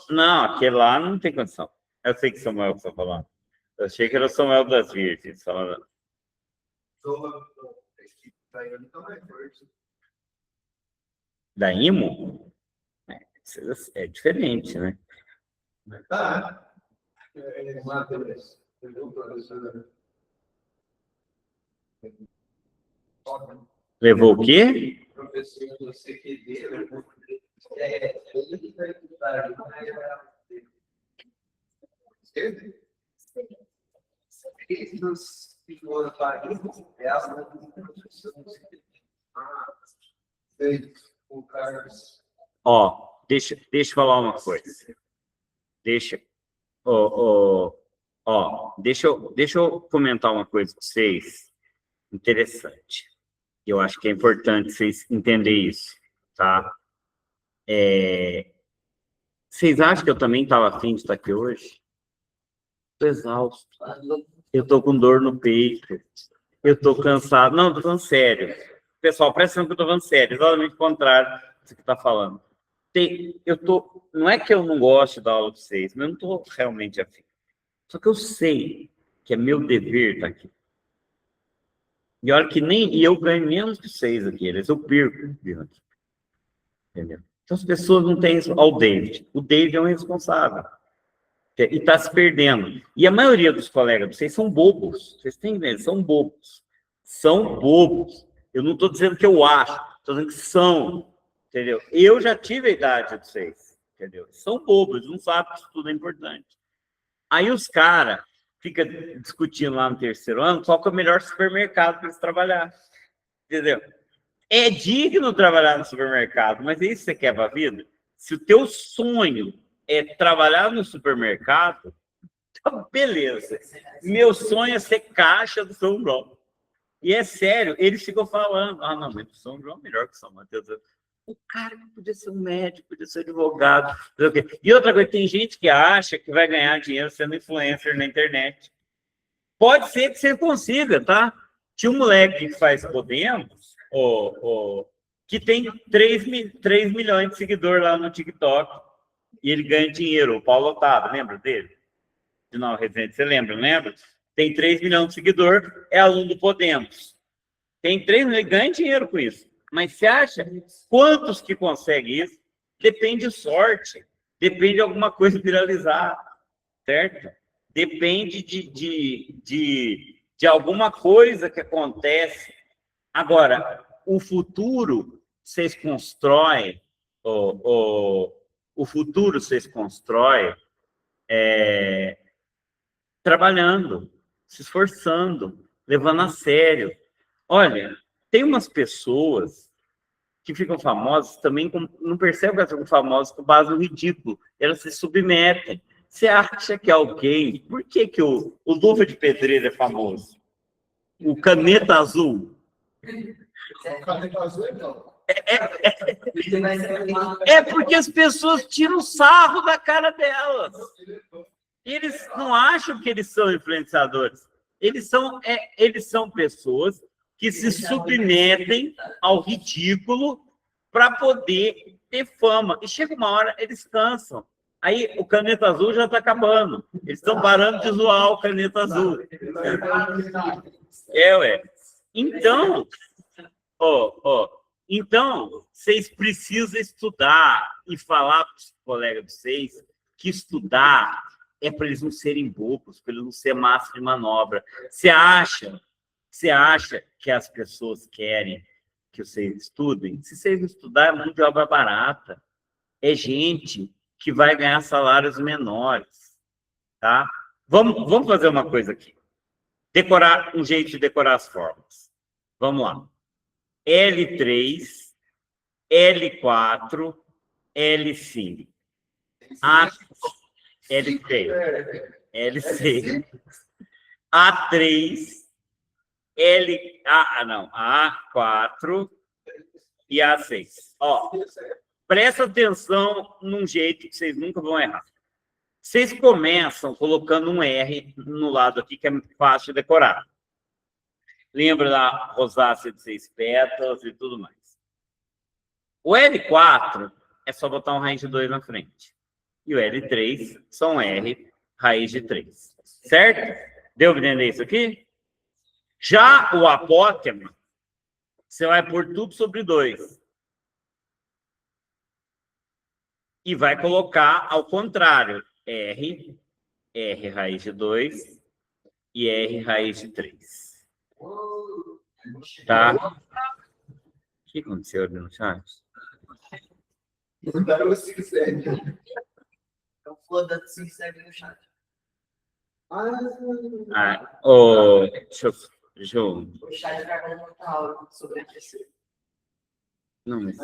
Não, aquele lá não tem condição. Eu sei que Samuel está falando. Eu achei que era o Samuel das Virgens falando. Da IMO? É diferente, né? Levou o quê? Professor do CQD, deixa eu falar uma coisa. Deixa eu comentar uma coisa para vocês interessante. Eu acho que é importante vocês entenderem isso, tá? Vocês acham que eu também estava afim de estar aqui hoje? Estou exausto. Eu estou com dor no peito. Eu estou cansado. Não, estou falando sério. Pessoal, presta atenção que eu estou falando sério. Exatamente o contrário do que está falando. Não é que eu não gosto de dar aula para vocês, mas eu não estou realmente afim. Só que eu sei que é meu dever estar aqui. E olha que eu ganho menos que vocês aqui, eu perco. Entendeu? Então as pessoas não têm isso. Olha o David. O David é um responsável. E está se perdendo. E a maioria dos colegas de vocês são bobos. Vocês têm medo? São bobos. São bobos. Eu não estou dizendo que eu acho, estou dizendo que são. Entendeu? Eu já tive a idade de vocês. Entendeu? São bobos, não sabem que isso tudo é importante. Aí os caras ficam discutindo lá no terceiro ano qual que é o melhor supermercado para eles trabalhar. Entendeu? É digno trabalhar no supermercado, mas é isso que você quer para a vida? Se o teu sonho é trabalhar no supermercado, então beleza. Meu sonho é ser caixa do São João. E é sério, eles ficam falando, não, mas o São João é melhor que o São Mateus. O cara podia ser um médico, podia ser advogado. E outra coisa, tem gente que acha que vai ganhar dinheiro sendo influencer na internet. Pode ser que você consiga, tá? Tinha um moleque que faz Podemos, que tem 3 milhões de seguidores lá no TikTok. E ele ganha dinheiro. O Paulo Otávio, lembra dele? De Nova Resende, você lembra? Tem 3 milhões de seguidores, é aluno do Podemos. Tem 3 milhões, ele ganha dinheiro com isso. Mas você acha quantos que conseguem isso? Depende de sorte, depende de alguma coisa viralizar, certo? Depende de alguma coisa que acontece. Agora, o futuro vocês constroem, o futuro vocês constroem trabalhando, se esforçando, levando a sério. Olha, tem umas pessoas que ficam famosas também, não percebem que elas ficam famosas com base no ridículo. Elas se submetem. Você acha que alguém... Por que o Luva de Pedreiro é famoso? O Caneta Azul? O Caneta Azul não. É porque as pessoas tiram sarro da cara delas. Eles não acham que eles são influenciadores. Eles são pessoas que se submetem ao ridículo para poder ter fama. E chega uma hora, eles cansam. Aí o Caneta Azul já está acabando. Eles estão parando de zoar o Caneta Azul. Então, então, vocês precisam estudar e falar para os colegas de vocês que estudar é para eles não serem bobos, para eles não serem massa de manobra. Você acha Você acha que as pessoas querem que vocês estudem? Se vocês estudar, é mão de obra barata. É gente que vai ganhar salários menores, tá? Vamos fazer uma coisa aqui. Decorar, um jeito de decorar as formas. Vamos lá. L3, L4, L5. L3, L6, A3, A4 e A6. Ó, presta atenção num jeito que vocês nunca vão errar. Vocês começam colocando um R no lado aqui, que é fácil de decorar. Lembra da rosácea de 6 pétalas e tudo mais. O L4 é só botar um raiz de 2 na frente. E o L3 são R, raiz de 3. Certo? Deu para entender isso aqui? Já o apótema, você vai pôr tudo sobre 2. E vai colocar ao contrário. R raiz de 2 e R raiz de 3. Tá? O que aconteceu ali no chat? Mandaram o Cigseg. Então, foda-se, se segue no chat. Deixa eu... O chat vai perguntar algo sobre a TC. Não, mas...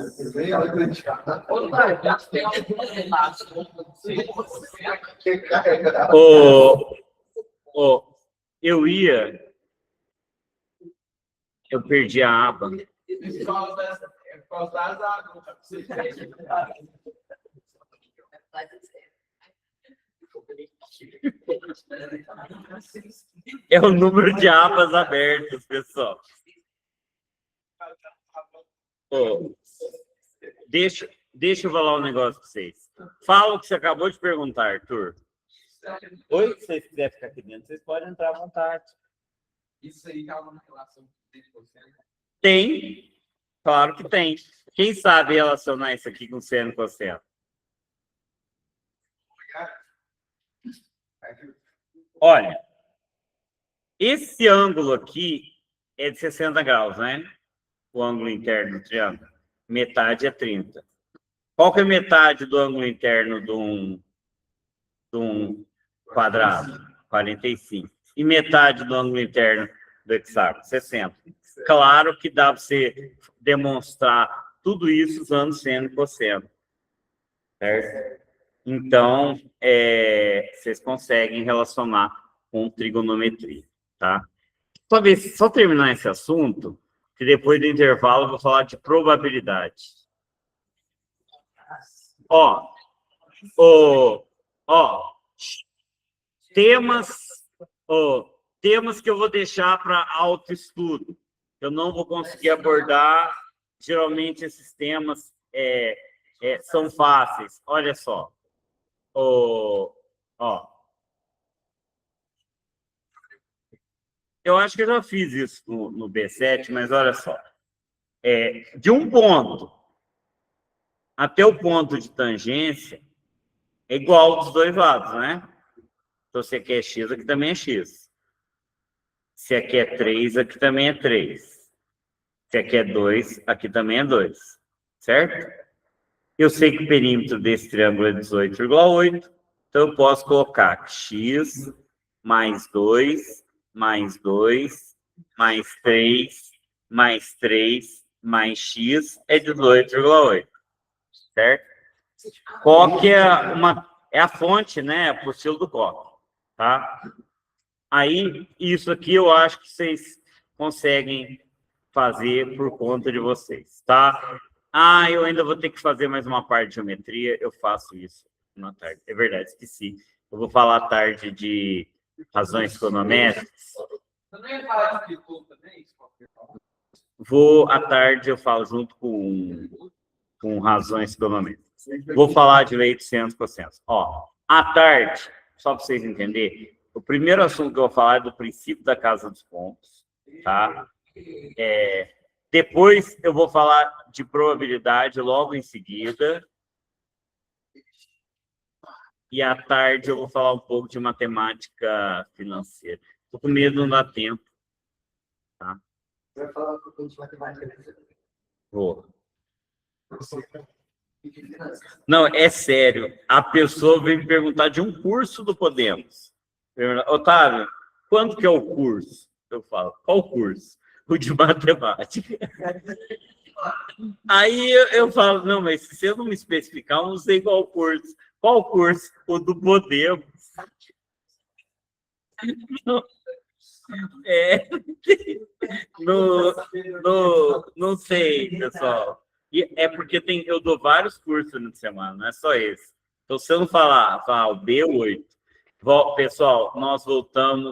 Eu perdi a aba. É o número de abas abertas, pessoal. Deixa eu falar um negócio para vocês. Fala o que você acabou de perguntar, Arthur. Oi, se vocês quiserem ficar aqui dentro, vocês podem entrar à vontade. Isso aí dá uma relação com você? Tem, claro que tem. Quem sabe relacionar isso aqui com seno e cosseno? Olha, esse ângulo aqui é de 60 graus, né? O ângulo interno do triângulo. Metade é 30. Qual que é metade do ângulo interno de um quadrado? 45. E metade do ângulo interno do hexágono? 60. Claro que dá para você demonstrar tudo isso usando seno e cosseno. Certo? Então, vocês conseguem relacionar com trigonometria, tá? Só terminar esse assunto, que depois do intervalo eu vou falar de probabilidade. Temas que eu vou deixar para autoestudo. Eu não vou conseguir abordar. Geralmente esses temas são fáceis. Olha só. Eu acho que eu já fiz isso no B7, mas olha só. De um ponto até o ponto de tangência é igual dos dois lados, né? Então, se aqui é x, aqui também é x. Se aqui é 3, aqui também é 3. Se aqui é 2, aqui também é 2. Certo? Eu sei que o perímetro desse triângulo é 18,8. Então, eu posso colocar x mais 2, mais 2, mais 3, mais 3, mais x é 18,8. Certo? Coque é a fonte, né? A apostila do coque. Tá? Aí, isso aqui eu acho que vocês conseguem fazer por conta de vocês, tá? Eu ainda vou ter que fazer mais uma parte de geometria, eu faço isso na tarde. É verdade, esqueci. Eu vou falar à tarde de razões econométricas. Você não ia falar de tudo também? À tarde eu falo junto com razões econômicas. Vou falar de lei de senos e cossenos. À tarde, só para vocês entenderem, o primeiro assunto que eu vou falar é do princípio da casa dos pontos, tá? Depois eu vou falar de probabilidade logo em seguida. E à tarde eu vou falar um pouco de matemática financeira. Estou com medo, não dá tempo. tá? Você vai falar com de matemática. Vou. Não, é sério. A pessoa vem me perguntar de um curso do Podemos. Otávio, quando que é o curso? Eu falo, qual curso? O de matemática. Aí eu falo, não, mas se você não me especificar, eu não sei qual curso. Qual curso? O do Podemos. Não, não sei, pessoal. E é porque eu dou vários cursos na semana, não é só esse. Então, se eu não falar o B8, pessoal, nós voltamos